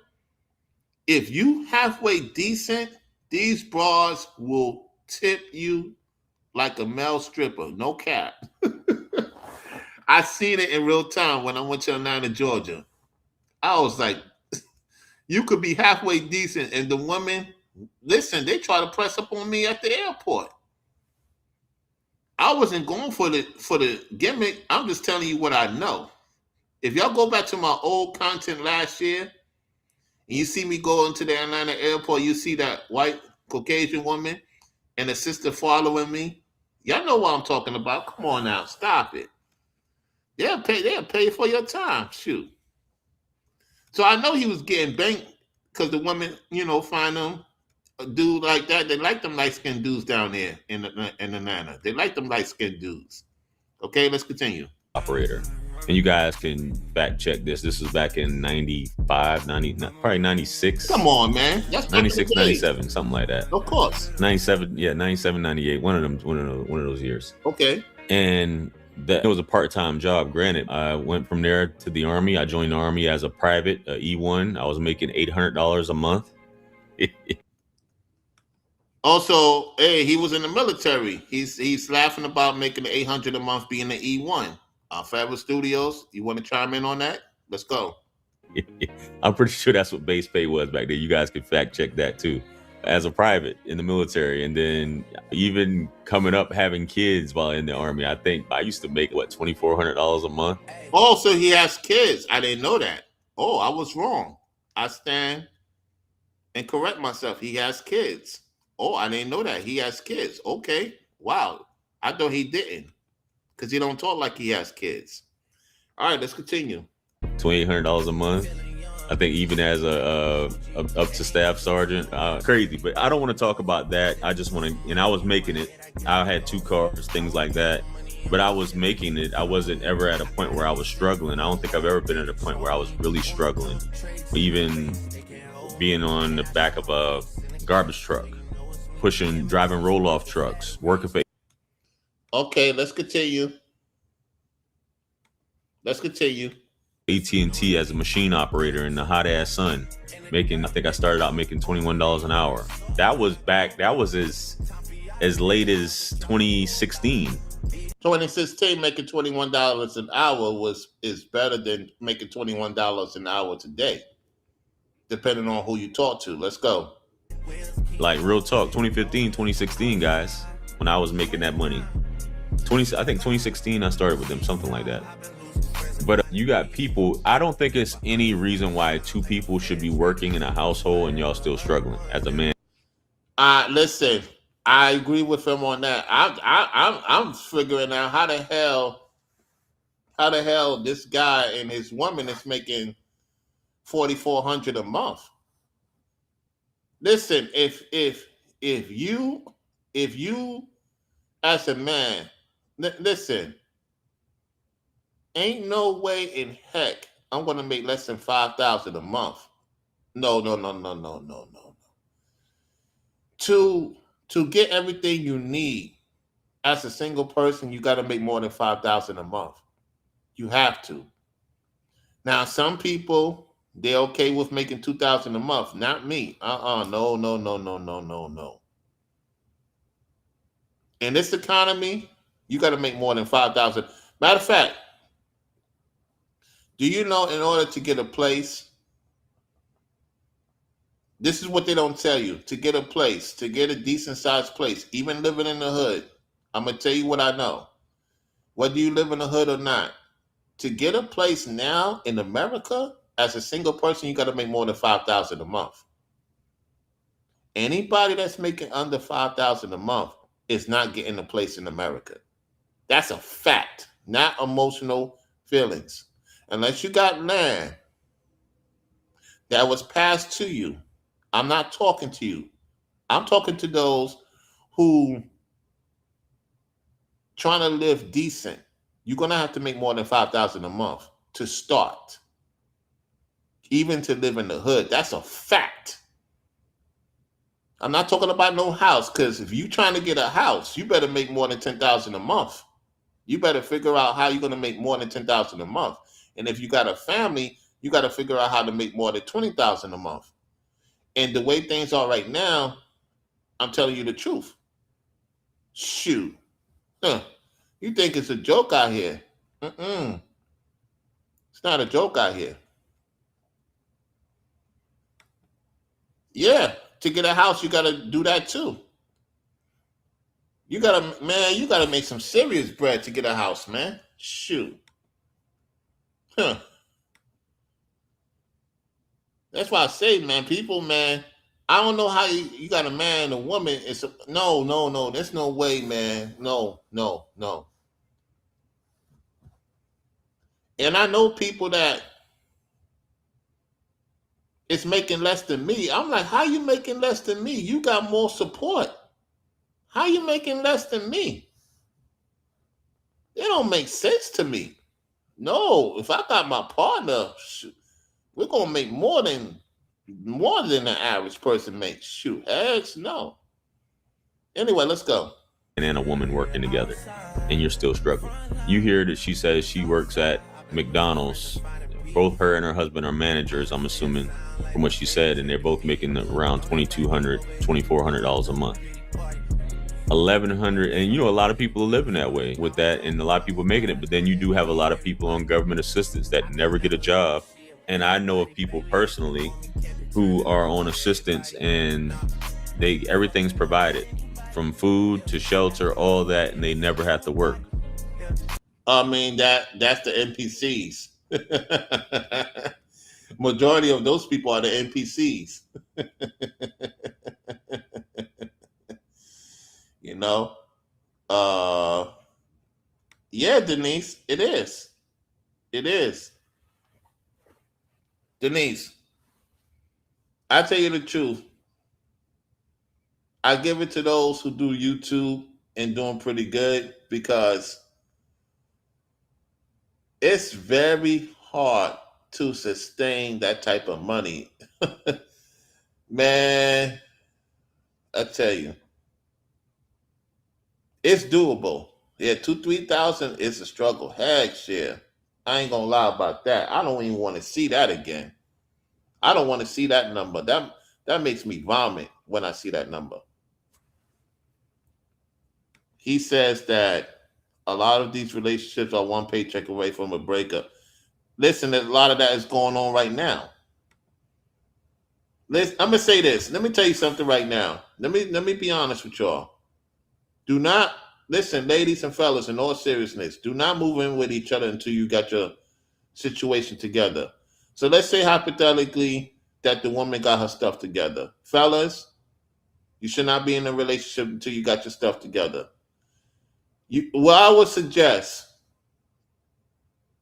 if you halfway decent, these bras will tip you like a male stripper. No cap. I seen it in real time when I went to Atlanta, Georgia. I was like, you could be halfway decent, and the women, listen, they try to press up on me at the airport. I wasn't going for the gimmick. I'm just telling you what I know. If y'all go back to my old content last year, and you see me go into the Atlanta airport, you see that white Caucasian woman and a sister following me. Y'all know what I'm talking about. Come on now, stop it. They'll pay for your time. Shoot. So I know he was getting banked because the women, find them a dude like that. They like them light-skinned dudes down there in Atlanta. They like them light-skinned dudes. Okay, let's continue. Operator. And you guys can fact check this. This was back in 95, 90, probably 96. Come on, man. That's 96, 97, something like that. Of course. 97, 98. One of those years. Okay. And it was a part-time job. Granted, I went from there to the Army. I joined the Army as a private, E1. I was making $800 a month. Also, hey, he was in the military. He's laughing about making the $800 a month being the E1. Forever Studios, you want to chime in on that? Let's go. I'm pretty sure that's what base pay was back then. You guys can fact check that too. As a private in the military, and then even coming up having kids while in the Army, I think I used to make $2,400 a month. Oh, so he has kids. I didn't know that. Oh, I was wrong. I stand and correct myself. He has kids. Oh, I didn't know that. He has kids. Okay. Wow. I thought he didn't, because he don't talk like he has kids. All right, let's continue. $2,800 a month. I think even as a up to staff sergeant, crazy. But I don't want to talk about that. I just want to, and I was making it. I had 2 cars, things like that. But I was making it. I wasn't ever at a point where I was struggling. I don't think I've ever been at a point where I was really struggling. Even being on the back of a garbage truck, driving roll-off trucks, working for. Okay, let's continue. AT&T as a machine operator in the hot ass sun, I think I started out making $21 an hour. That was as late as 2016. 2016, making $21 an hour is better than making $21 an hour today, depending on who you talk to. Let's go. Like real talk, 2015, 2016, guys, when I was making that money. I think 2016 I started with them, something like that. But you got people, I don't think it's any reason why two people should be working in a household and y'all still struggling as a man. Listen, I agree with him on that. I'm figuring out how the hell this guy and his woman is making $4,400 a month. Listen, if you as a man, listen, ain't no way in heck I'm gonna make less than $5,000 a month. No. To get everything you need as a single person, you got to make more than $5,000 a month. You have to. Now, some people, they're okay with making $2,000 a month. Not me. No. In this economy, you got to make more than $5,000. Matter of fact, do you know in order to get a place, this is what they don't tell you, to get a place, to get a decent sized place, even living in the hood, I'm going to tell you what I know. Whether you live in the hood or not, to get a place now in America, as a single person, you got to make more than $5,000 a month. Anybody that's making under $5,000 a month is not getting a place in America. That's a fact, not emotional feelings. Unless you got land that was passed to you, I'm not talking to you. I'm talking to those who trying to live decent. You're going to have to make more than $5,000 a month to start. Even to live in the hood. That's a fact. I'm not talking about no house, because if you're trying to get a house, you better make more than $10,000 a month. You better figure out how you're going to make more than $10,000 a month. And if you got a family, you got to figure out how to make more than $20,000 a month. And the way things are right now, I'm telling you the truth. Shoot. You think it's a joke out here. It's not a joke out here. Yeah, to get a house, you got to do that too. You got to make some serious bread to get a house, man. Shoot. That's why I say, man, people, man, I don't know how you got a man and a woman. No. There's no way, man. No. And I know people that it's making less than me. I'm like, how you making less than me? You got more support. How you making less than me? It don't make sense to me. No, if I got my partner, shoot, we're gonna make more than the average person makes. Shoot, eggs, no. Anyway, let's go. And a woman working together, and you're still struggling. You hear that she says she works at McDonald's. Both her and her husband are managers, I'm assuming, from what she said, and they're both making around $2,200, $2,400 a month. $1,100, and a lot of people are living that way with that, and a lot of people making it. But then you do have a lot of people on government assistance that never get a job. And I know of people personally who are on assistance, and everything's provided, from food to shelter, all that, and they never have to work. I mean, that's the NPCs. Majority of those people are the NPCs. Yeah, Denise, it is. Denise, I tell you the truth. I give it to those who do YouTube and doing pretty good, because it's very hard to sustain that type of money. Man, I tell you, it's doable. Yeah, 2,000-3,000 is a struggle. Heck, shit. I ain't gonna lie about that. I don't even want to see that again. I don't want to see that number. That makes me vomit when I see that number. He says that a lot of these relationships are one paycheck away from a breakup. Listen, a lot of that is going on right now. I'm gonna say this. Let me tell you something right now. Let me be honest with y'all. Do not listen, ladies and fellas, in all seriousness. Do not move in with each other until you got your situation together. So let's say hypothetically that the woman got her stuff together. Fellas, you should not be in a relationship until you got your stuff together. What I would suggest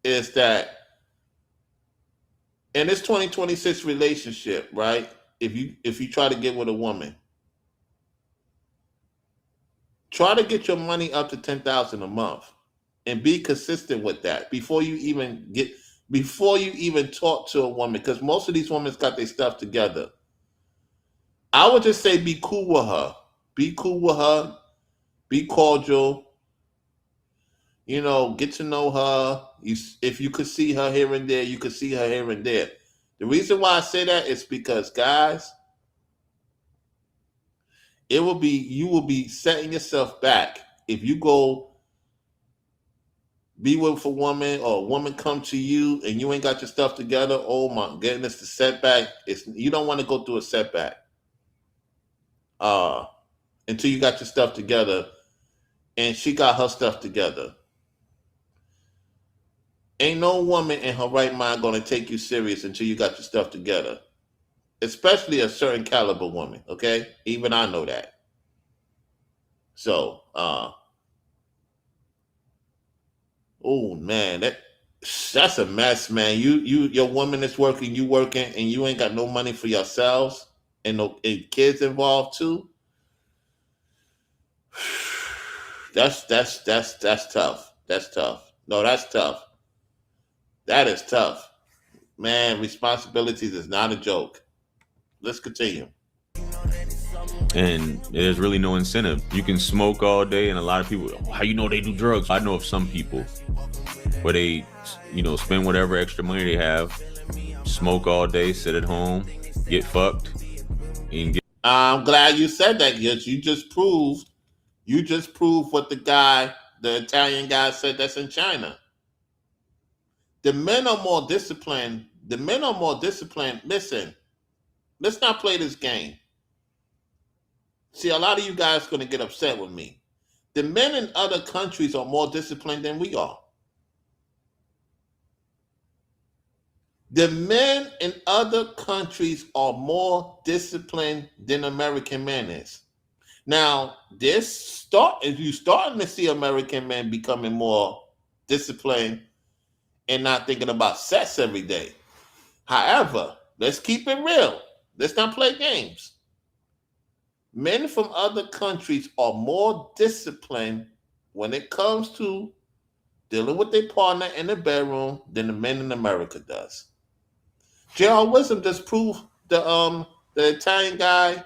is that in this 2026 relationship, right? If you try to get with a woman, try to get your money up to $10,000 a month and be consistent with that before you even talk to a woman, because most of these women got their stuff together. I would just say be cool with her. Be cool with her. Be cordial. You know, get to know her. If you could see her here and there, you could see her here and there. The reason why I say that is because, guys, you will be setting yourself back if you go be with a woman or a woman come to you and you ain't got your stuff together. Oh my goodness, the setback you don't want to go through a setback until you got your stuff together, and she got her stuff together. Ain't no woman in her right mind going to take you serious until you got your stuff together, especially a certain caliber woman. Okay, even I know that. So, oh man, that's a mess, man. Your woman is working, you working, and you ain't got no money for yourselves, and kids involved too. That's tough. That's tough. No, that's tough. That is tough, man. Responsibilities is not a joke. Let's continue. And there's really no incentive. You can smoke all day, and a lot of people, how you know they do drugs? I know of some people where they, spend whatever extra money they have, smoke all day, sit at home, get fucked, and get. I'm glad you said that, because you just proved what the Italian guy said that's in China. The men are more disciplined. Listen, let's not play this game. See, a lot of you guys are going to get upset with me. The men in other countries are more disciplined than we are. The men in other countries are more disciplined than American men is. Now, you're starting to see American men becoming more disciplined and not thinking about sex every day. However, let's keep it real. Let's not play games. Men from other countries are more disciplined when it comes to dealing with their partner in the bedroom than the men in America does. J.R. Wisdom just proved the Italian guy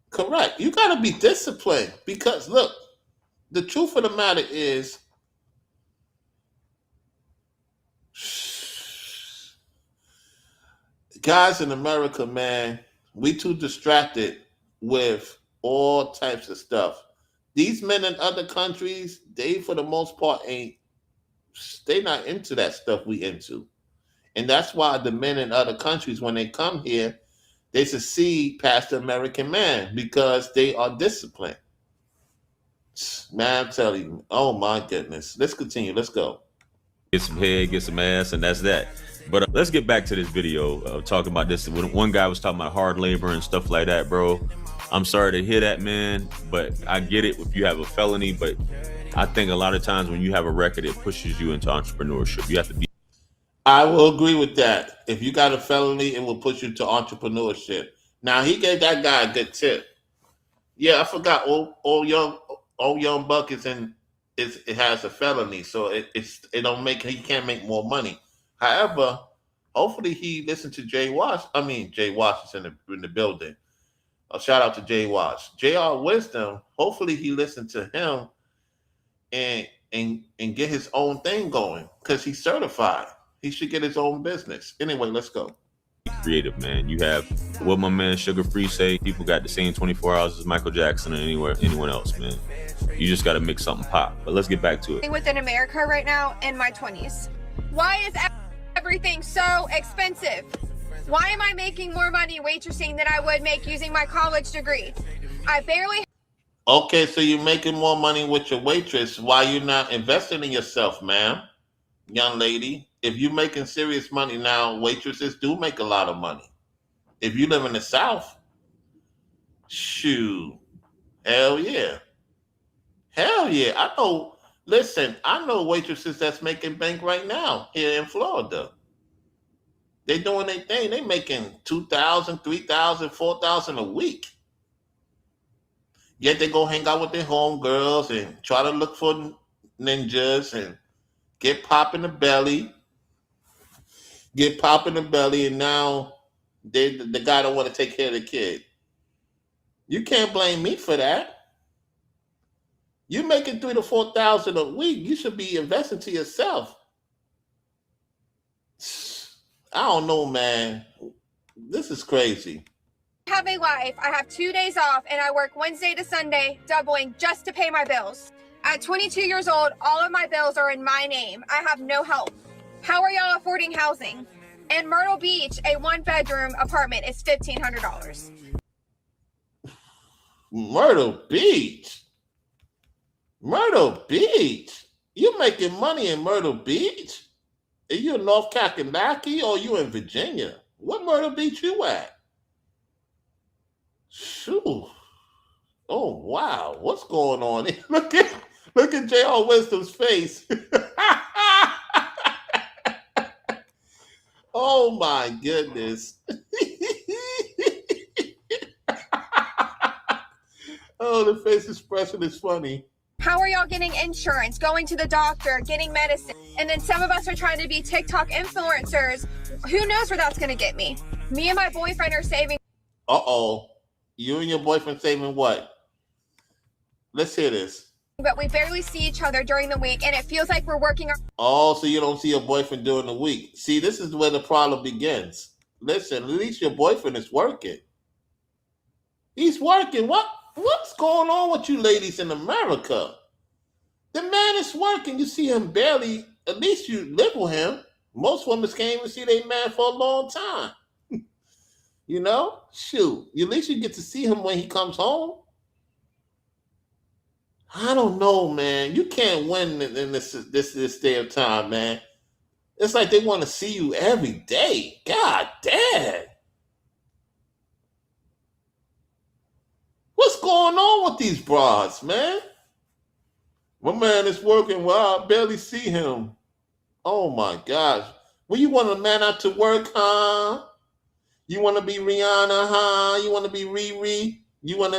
correct. You got to be disciplined, because look, the truth of the matter is, guys in America, man, we too distracted with all types of stuff. These men in other countries, they for the most part they not into that stuff we into. And that's why the men in other countries, when they come here, they succeed past the American man, because they are disciplined. Man, I'm telling you, oh my goodness. Let's continue. Let's go. Get some head, get some ass, and that's that. But let's get back to this video talking about this. When one guy was talking about hard labor and stuff like that, bro. I'm sorry to hear that, man, but I get it if you have a felony. But I think a lot of times when you have a record, it pushes you into entrepreneurship. You have to be. I will agree with that. If you got a felony, it will push you to entrepreneurship. Now, he gave that guy a good tip. Yeah, I forgot. Old young Buck it has a felony, so he can't make more money. However, hopefully he listened to Jay Wash. I mean, Jay Wash is in the building. A shout out to Jay Wash. J.R. Wisdom, hopefully he listened to him and get his own thing going, because he's certified. He should get his own business. Anyway, let's go. creative, man. You have what my man Sugar Free say, people got the same 24 hours as Michael Jackson or anyone else, man. You just got to make something pop. But let's get back to it. Within America right now in my 20s. Why is everything so expensive? Why am I making more money waitressing than I would make using my college degree? I barely. Okay, so you're making more money with your waitress. Why you not investing in yourself, ma'am? Young lady, if you're making serious money now, waitresses do make a lot of money. If you live in the South, shoot, hell yeah. Hell yeah. I know waitresses that's making bank right now here in Florida. They doing their thing. They making $2,000, $3,000, $4,000 a week. Yet they go hang out with their homegirls and try to look for ninjas and get pop in the belly. And now the guy don't want to take care of the kid. You can't blame me for that. You're making $3,000 to $4,000 a week. You should be investing to yourself. I don't know, man. This is crazy. I have a life. I have 2 days off and I work Wednesday to Sunday, doubling just to pay my bills. At 22 years old, all of my bills are in my name. I have no help. How are y'all affording housing? In Myrtle Beach, a 1-bedroom apartment is $1,500. Myrtle Beach? Myrtle Beach? You making money in Myrtle Beach? Are you in North Kakalaki or you in Virginia? What Myrtle Beach you at? Shoo. Oh, wow. What's going on? Look at J.R. Wisdom's face. Oh, my goodness. Oh, the face expression is funny. How are y'all getting insurance, going to the doctor, getting medicine? And then some of us are trying to be TikTok influencers. Who knows where that's going to get me? Me and my boyfriend are saving. Uh-oh. You and your boyfriend saving what? Let's hear this. But we barely see each other during the week, and it feels like we're working. Oh, so you don't see your boyfriend during the week. See, this is where the problem begins. Listen, at least your boyfriend is working. He's working. What's going on with you ladies in America? The man is working. You see him barely. At least you live with him. Most women can't even see their man for a long time. You know? Shoot. At least you get to see him when he comes home. I don't know, man. You can't win in this day of time, man. It's like they want to see you every day. God damn. What's going on with these bras, man? My man is working. Well, I barely see him. Oh my gosh. Well, you want a man out to work, huh? You want to be Rihanna, huh? You want to be Riri? You want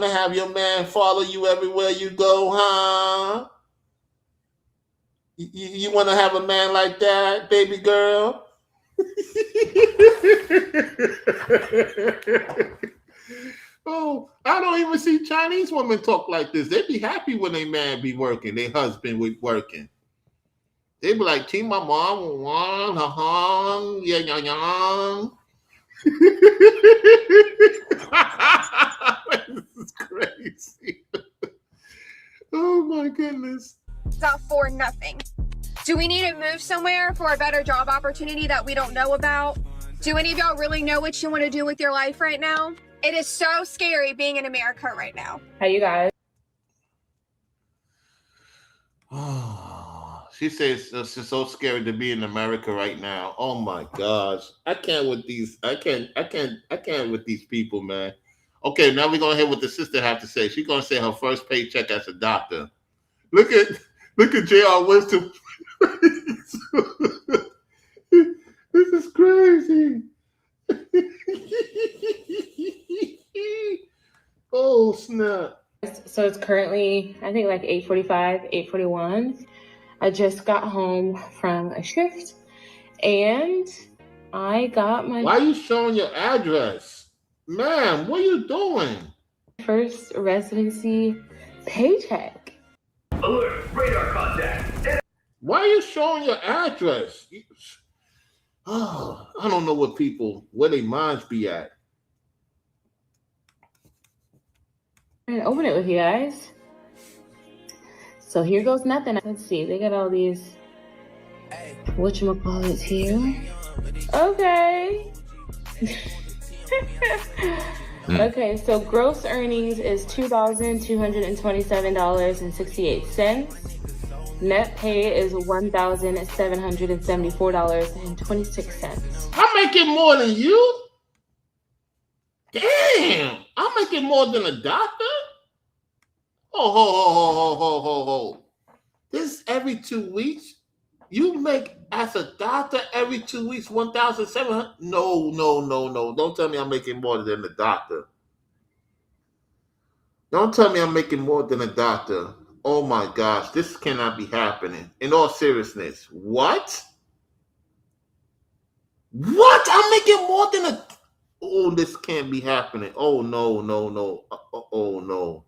to have your man follow you everywhere you go, huh? You want to have a man like that, baby girl? Oh, I don't even see Chinese women talk like this. They be happy when their man be working, their husband be working. They be like, "Team my mom, yeah. This is crazy. Oh my goodness. Not for nothing. Do we need to move somewhere for a better job opportunity that we don't know about? Do any of y'all really know what you want to do with your life right now? It is so scary being in America right now. How you guys? Oh, she says it's so scary to be in America right now. Oh my gosh. I can't with these people, man. Okay, now we're gonna hear what the sister have to say. She's gonna say her first paycheck as a doctor. Look at J.R. Wisdom. This is crazy. Oh snap. So it's currently, I think, like 8:45, 8:41. I just got home from a shift and I got my... Why are you showing your address? Ma'am, what are you doing? First residency paycheck. Alert, radar contact. Why are you showing your address? Oh, I don't know where their minds be at. I'm gonna open it with you guys. So here goes nothing. Let's see, they got all these whatchamacallits here. Okay. Okay, so gross earnings is $2,227.68. Net pay is $1,774.26. I'm making more than you. Damn, I'm making more than a doctor. Oh. This every 2 weeks. You make as a doctor every 2 weeks 1,700. No. Don't tell me I'm making more than a doctor. Don't tell me I'm making more than a doctor. Oh my gosh, this cannot be happening. In all seriousness, what? What? I'm making more than a. Oh, this can't be happening. Oh no. Oh no.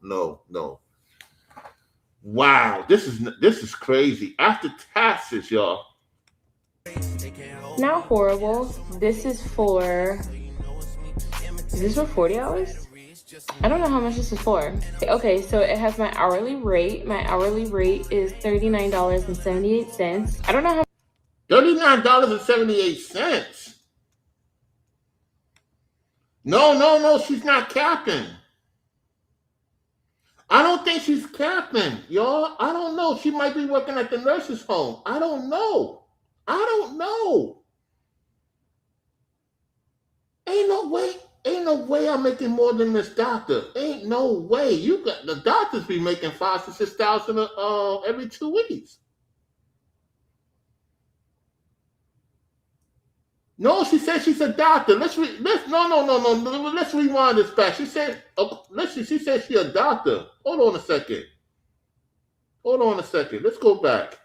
Wow, this is crazy. After taxes, y'all. Not horrible. This is for 40 hours? I don't know how much this is for. Okay, so it has my hourly rate. My hourly rate is $39.78. I don't know how. $39.78. No, she's not capping. I don't think she's capping, y'all. I don't know. She might be working at the nurse's home. I don't know. Ain't no way I'm making more than this doctor. Ain't no way. You got the doctors be making $5,000 to $6,000 every 2 weeks. No, she said she's a doctor. Let's rewind this back. She said, she said she's a doctor. Hold on a second. Let's go back.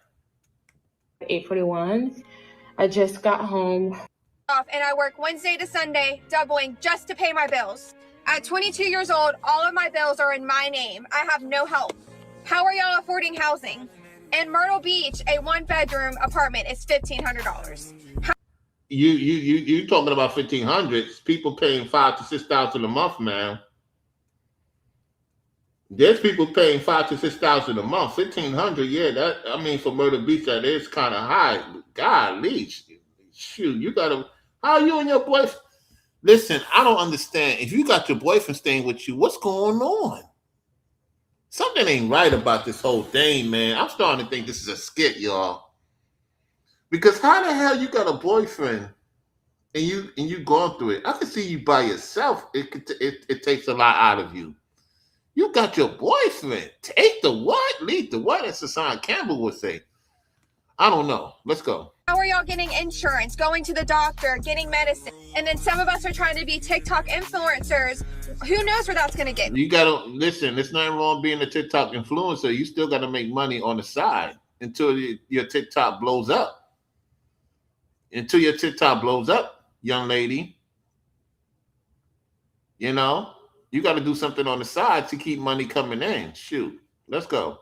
8:41. I just got home. And I work Wednesday to Sunday, doubling just to pay my bills. At 22 years old, all of my bills are in my name. I have no help. How are y'all affording housing? In Myrtle Beach, a 1-bedroom apartment is $1,500. You talking about 1,500? People paying $5,000 to $6,000 a month, man. There's people paying $5,000 to $6,000 a month. 1,500, yeah. For Myrtle Beach, that is kind of high. Golly, shoot, you gotta. How you and your boyfriend? Listen, I don't understand. If you got your boyfriend staying with you, what's going on? Something ain't right about this whole thing, man. I'm starting to think this is a skit, y'all. Because how the hell you got a boyfriend and you going through it? I can see you by yourself. It takes a lot out of you. You got your boyfriend. Take the what? Lead the what? As Hassan Campbell would say. I don't know. Let's go. How are y'all getting insurance, going to the doctor, getting medicine? And then some of us are trying to be TikTok influencers. Who knows where that's going to get? You got to listen. There's nothing wrong being a TikTok influencer. You still got to make money on the side until your TikTok blows up. Until your TikTok blows up, young lady. You know, you got to do something on the side to keep money coming in. Shoot, let's go.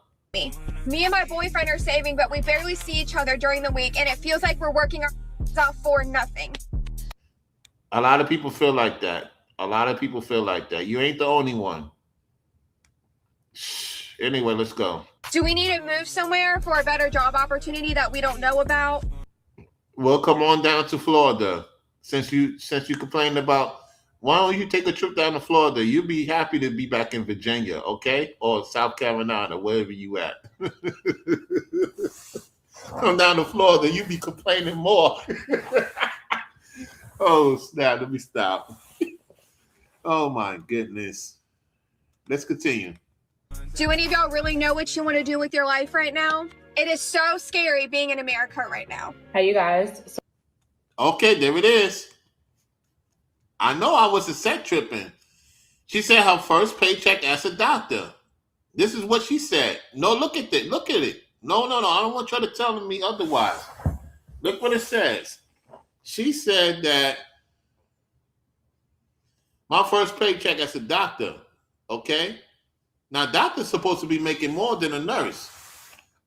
Me and my boyfriend are saving, but we barely see each other during the week, and it feels like we're working out for nothing. A lot of people feel like that. You ain't the only one. Anyway, let's go. Do we need to move somewhere for a better job opportunity that we don't know about? Well, come on down to Florida. Since you complained about, why don't you take a trip down to Florida? You'll be happy to be back in Virginia, okay? Or South Carolina, wherever you at. Come down to Florida, you be complaining more. Oh, snap. Let me stop. Oh, my goodness. Let's continue. Do any of y'all really know what you want to do with your life right now? It is so scary being in America right now. Hey, you guys. Okay, there it is. I know I was a set tripping. She said her first paycheck as a doctor. This is what she said. No, look at it. Look at it. No. I don't want you to tell me otherwise. Look what it says. She said that my first paycheck as a doctor. Okay. Now, doctor's supposed to be making more than a nurse.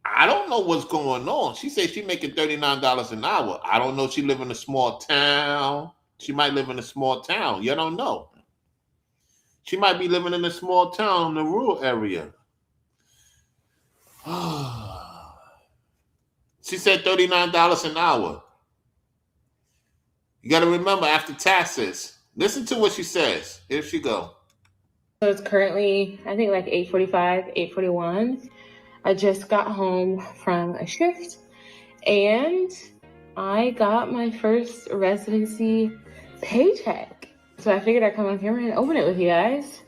I don't know what's going on. She said she making $39 an hour. I don't know if she live in a small town. She might live in a small town. You don't know. She might be living in a small town in the rural area. She said $39 an hour. You got to remember, after taxes. Listen to what she says. Here she go. So it's currently, I think, like 8:45, 8:41. I just got home from a shift, and I got my first residency paycheck. So I figured I'd come on camera and open it with you guys.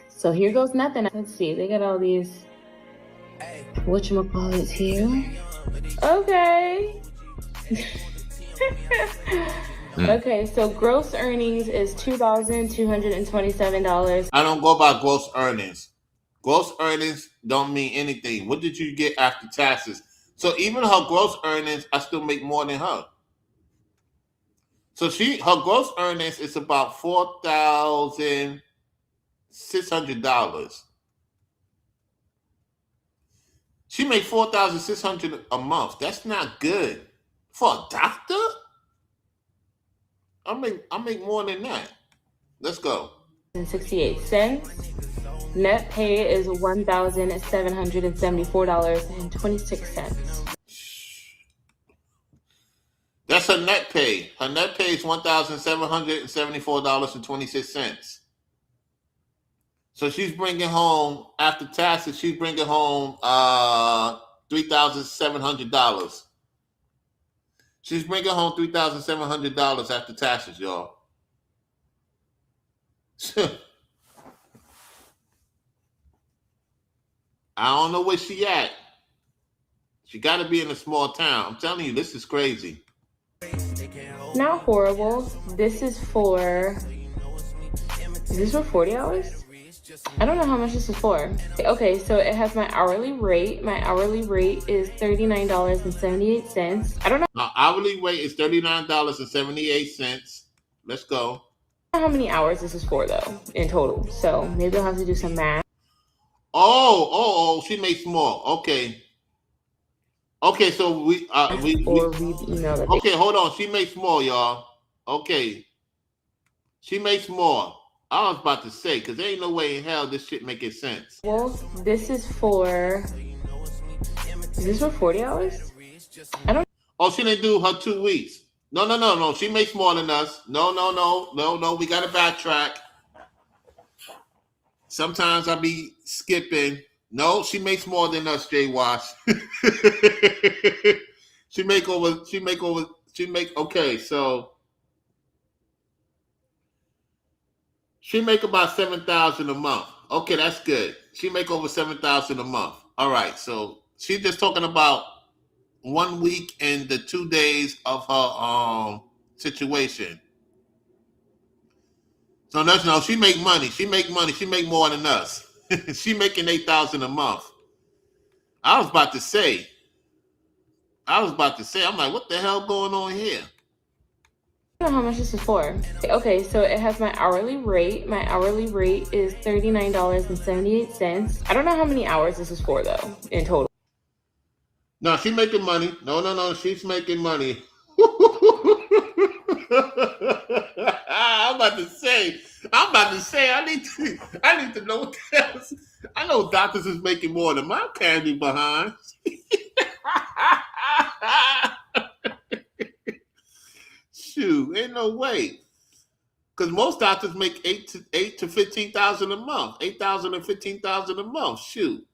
So here goes nothing. Let's see, they got all these whatchamacallits here. Okay. Okay, so gross earnings is $2,227. I don't go by gross earnings. Gross earnings don't mean anything. What did you get after taxes? So even her gross earnings, I still make more than her. So her gross earnings is about $4,600. She made $4,600 a month. That's not good for a doctor. I make more than that. Let's go. 68 cents. Net pay is $1,774.26. That's her net pay. Her net pay is $1,774.26. So she's bringing home, after taxes, she's bringing home $3,700. She's bringing home $3,700 after taxes, y'all. I don't know where she at. She got to be in a small town. I'm telling you, this is crazy. Not horrible. This is for 40 hours? I don't know how much this is for. Okay, so it has my hourly rate. My hourly rate is $39.78. I don't know. My hourly rate is $39.78. Let's go. I don't know how many hours this is for, though, in total. So maybe I'll have to do some math. Oh, she makes more. Okay. Okay, so we read the email. Okay, hold on. She makes more, y'all. Okay. She makes more. I was about to say, because there ain't no way in hell this shit making sense. Well, this is for 40 hours? I don't. Oh, she didn't do her 2 weeks. No. She makes more than us. No. We got to backtrack. Sometimes I be skipping. No, she makes more than us, Jay Wash. Okay, so she make about $7,000 a month. Okay, that's good. She make over $7,000 a month. All right, so she's just talking about 1 week and the 2 days of her situation. So no, she make money. She make more than us. She making $8,000 a month. I was about to say, I'm like, what the hell going on here? I don't know how much this is for. Okay, so it has my hourly rate. My hourly rate is $39.78. I don't know how many hours this is for, though, in total. No, she's making money. No, she's making money. I'm about to say, I need to know what the hell. I know doctors is making more than my candy behind. Shoot, ain't no way. Because most doctors make $8,000 to $15,000 a month. $8,000 to $15,000 a month. Shoot.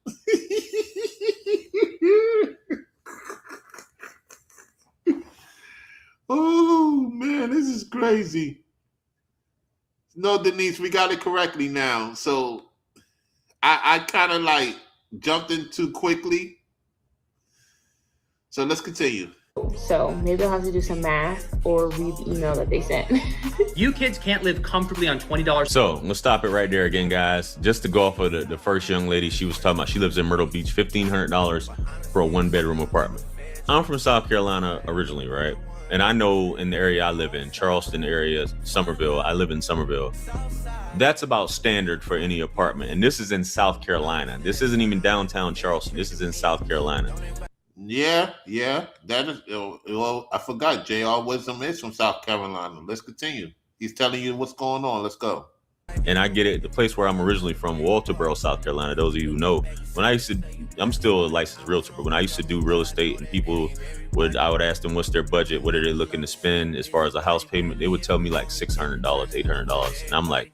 Oh man, this is crazy. No, Denise, we got it correctly now. So I kind of like jumped in too quickly. So let's continue. So maybe I'll have to do some math or read the email that they sent. You kids can't live comfortably on $20. So I'm gonna stop it right there again, guys. Just to go off of the first young lady she was talking about. She lives in Myrtle Beach, $1,500 for a 1-bedroom apartment. I'm from South Carolina originally, right? And I know in the area I live in, Charleston area, Somerville, I live in Somerville. That's about standard for any apartment. And this is in South Carolina. This isn't even downtown Charleston. This is in South Carolina. Yeah. That is, well, I forgot. J.R. Wisdom is from South Carolina. Let's continue. He's telling you what's going on. Let's go. And I get it. The place where I'm originally from, Walterboro, South Carolina, those of you who know, I'm still a licensed realtor, but when I used to do real estate and I would ask them what's their budget, what are they looking to spend as far as a house payment, they would tell me like $600, $800. And I'm like,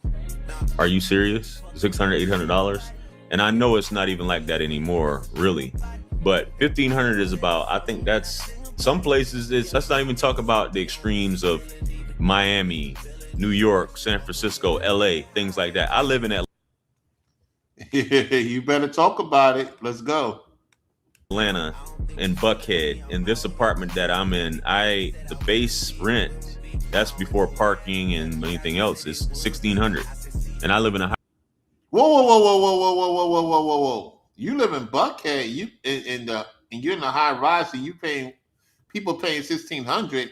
are you serious? $600, $800? And I know it's not even like that anymore, really. But $1,500 is about, I think that's some places, let's not even talk about the extremes of Miami, New York, San Francisco, LA, things like that. I live in Atlanta. You better talk about it. Let's go. Atlanta and Buckhead. In this apartment that I'm in, the base rent, that's before parking and anything else, is $1,600. And I live in a Whoa. You live in Buckhead, and you're in the high rise, and people paying $1,600.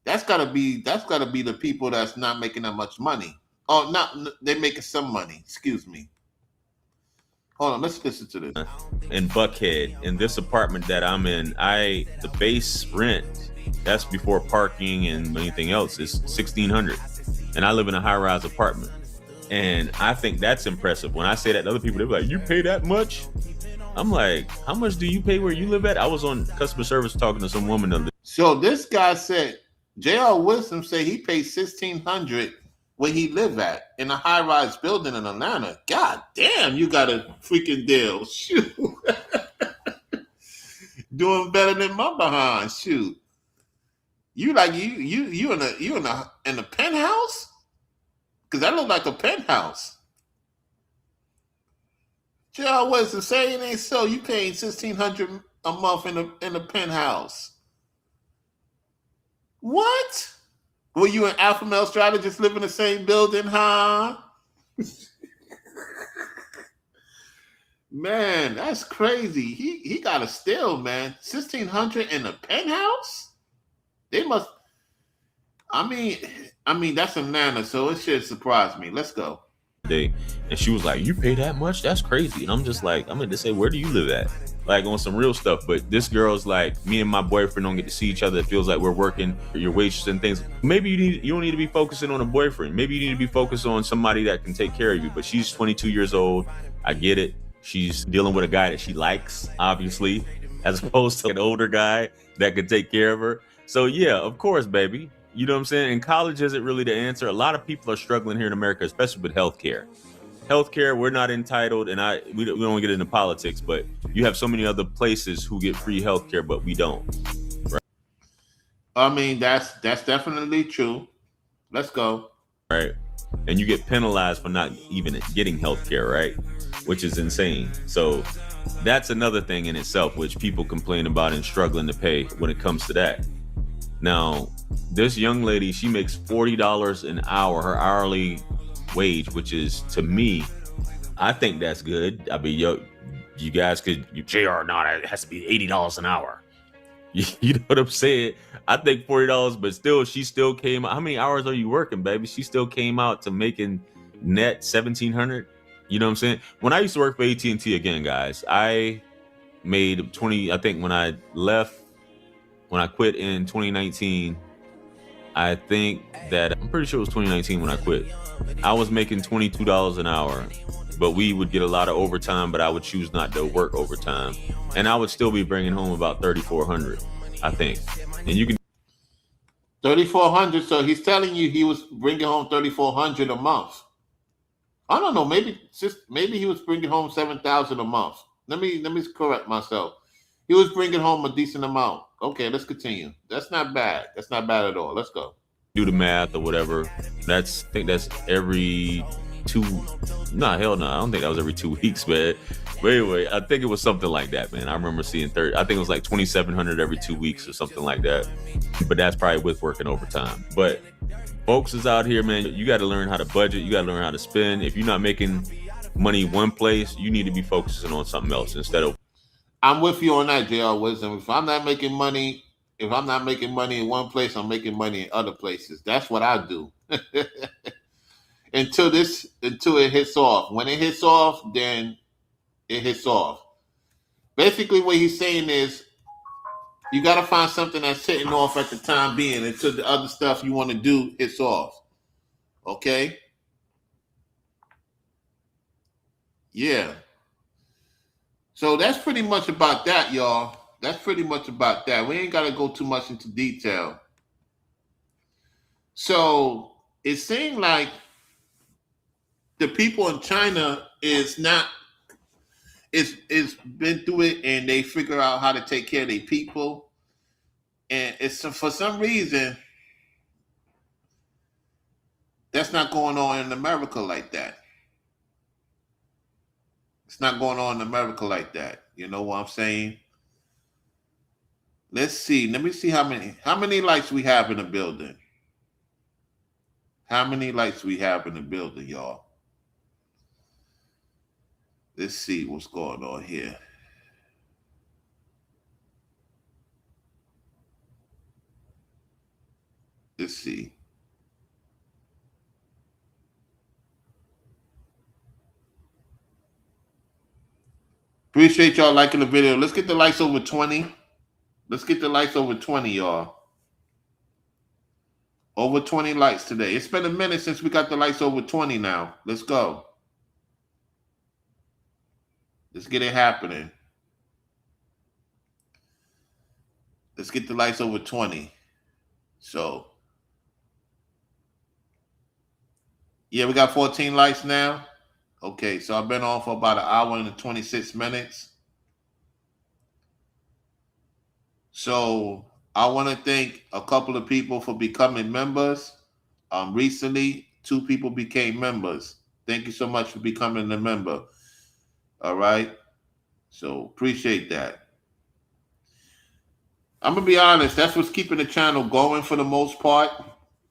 That's gotta be the people that's not making that much money. Oh, they're making some money. Excuse me. Hold on, let's listen to this. In Buckhead, in this apartment that I'm in, the base rent, that's before parking and anything else, is $1,600. And I live in a high-rise apartment. And I think that's impressive. When I say that to other people, they're like, you pay that much? I'm like, how much do you pay where you live at? I was on customer service talking to some woman. So this guy said, J.R. Wisdom said he paid $1,600 where he live at in a high-rise building in Atlanta. God damn, you got a freaking deal. Shoot. Doing better than my behind. Shoot. You in a penthouse? Because that look like a penthouse. J.R. Wisdom say it ain't so. You paying $1,600 a month in a penthouse. What? Were you an alpha male strategist live in the same building, huh? Man, that's crazy. He got a steal, man. $1,600 in a penthouse? They must. I mean that's a nana, so it should surprise me. Let's go. And she was like, you pay that much? That's crazy. And I'm just like, I'm going to say, where do you live at? Like on some real stuff. But this girl's like, me and my boyfriend don't get to see each other. It feels like we're working your waitress and things. Maybe you don't need to be focusing on a boyfriend. Maybe you need to be focused on somebody that can take care of you. But she's 22 years old. I get it. She's dealing with a guy that she likes, obviously, as opposed to an older guy that could take care of her. So yeah, of course, baby. You know what I'm saying? And college isn't really the answer. A lot of people are struggling here in America, especially with healthcare. Healthcare, we're not entitled, and we don't get into politics, but you have so many other places who get free healthcare, but we don't. Right? I mean, that's definitely true. Let's go. Right. And you get penalized for not even getting healthcare, right? Which is insane. So that's another thing in itself, which people complain about and struggling to pay when it comes to that. Now, this young lady, she makes $40 an hour, her hourly wage, which is, to me, I think that's good. I mean, you guys could, JR, no, it has to be $80 an hour. You know what I'm saying? I think $40, but still, she still came out. How many hours are you working, baby? She still came out to making net $1,700. You know what I'm saying? When I used to work for AT&T, again, guys, I made 20, I think when I quit in 2019, I think that, I'm pretty sure it was 2019 when I quit. I was making $22 an hour, but we would get a lot of overtime, but I would choose not to work overtime. And I would still be bringing home about $3,400, I think. And you can. $3,400. So he's telling you he was bringing home $3,400 a month. I don't know. Maybe he was bringing home $7,000 a month. Let me correct myself. He was bringing home a decent amount. Okay, let's continue. That's not bad. That's not bad at all. Let's go. Do the math or whatever. I think that's every I don't think that was every 2 weeks, man. But anyway, I think it was something like that, man. I remember seeing I think it was like $2,700 every 2 weeks or something like that. But that's probably with working overtime. But folks is out here, man, you got to learn how to budget. You got to learn how to spend. If you're not making money one place, you need to be focusing on something else instead of. I'm with you on that, JR Wisdom. If I'm not making money If I'm not making money in one place, I'm making money in other places. That's what I do. until it hits off. When it hits off, then it hits off. Basically, what he's saying is you got to find something that's hitting off at the time being until the other stuff you want to do hits off. Okay? Yeah. So that's pretty much about that, y'all. That's pretty much about that. We ain't got to go too much into detail. So it seemed like the people in China is been through it, and they figure out how to take care of their people. And it's for some reason that's not going on in America like that. It's not going on in America like that. You know what I'm saying? Let's see. Let me see how many lights we have in the building. How many lights we have in the building, y'all? Let's see what's going on here. Let's see. Appreciate y'all liking the video. Let's get the lights over 20. Let's get the lights over 20, y'all. Over 20 lights today. It's been a minute since we got the lights over 20 now. Let's go. Let's get it happening. Let's get the lights over 20. So, yeah, we got 14 lights now. Okay, so I've been on for about an hour and 26 minutes. So I want to thank a couple of people for becoming members. Recently, 2 people became members. Thank you so much for becoming a member. All right. So appreciate that. I'm going to be honest. That's what's keeping the channel going for the most part,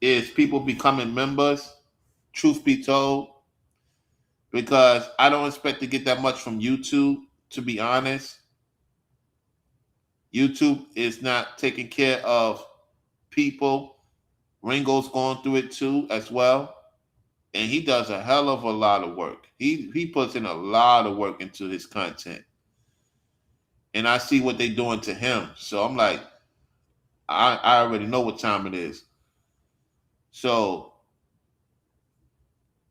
is people becoming members, truth be told, because I don't expect to get that much from YouTube, to be honest. YouTube is not taking care of people. Ringo's going through it too as well. And he does a hell of a lot of work. He puts in a lot of work into his content. And I see what they're doing to him. So I'm like, I already know what time it is. So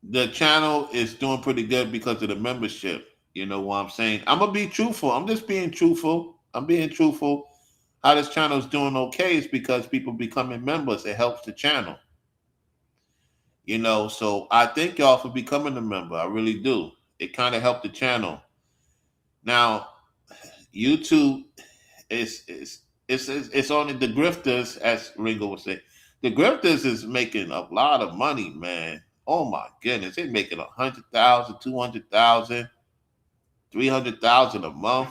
the channel is doing pretty good because of the membership. You know what I'm saying? I'm going to be truthful. I'm just being truthful. I'm being truthful. How this channel is doing okay is because people becoming members. It helps the channel. You know, so I thank y'all for becoming a member. I really do. It kind of helped the channel. Now, YouTube is only the grifters, as Ringo would say. The grifters is making a lot of money, man. Oh my goodness, they're making 100,000, 200,000, 300,000 a month.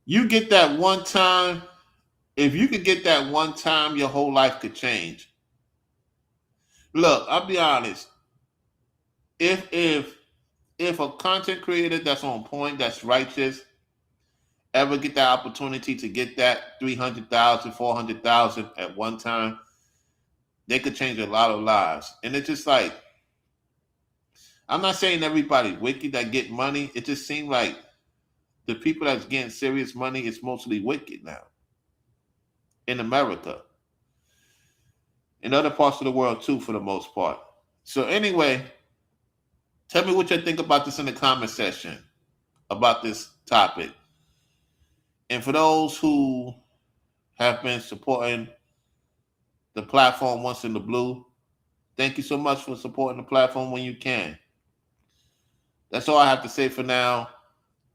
You get that one time. If you could get that one time, your whole life could change. Look, I'll be honest. If a content creator that's on point, that's righteous, ever get that opportunity to get that 300,000, 400,000 at one time, they could change a lot of lives. And it's just like, I'm not saying everybody wicked that get money. It just seems like the people that's getting serious money is mostly wicked now. In America. In other parts of the world too, for the most part. So anyway, tell me what you think about this in the comment section, about this topic. And for those who have been supporting the platform Once in the Blue, thank you so much for supporting the platform when you can. That's all I have to say for now.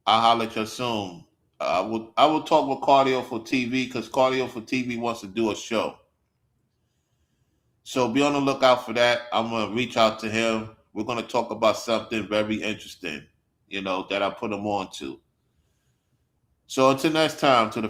I'll holler at you soon. I will talk with Cardio for TV, because Cardio for TV wants to do a show. So be on the lookout for that. I'm going to reach out to him. We're going to talk about something very interesting, you know, that I put him on to. So until next time, to the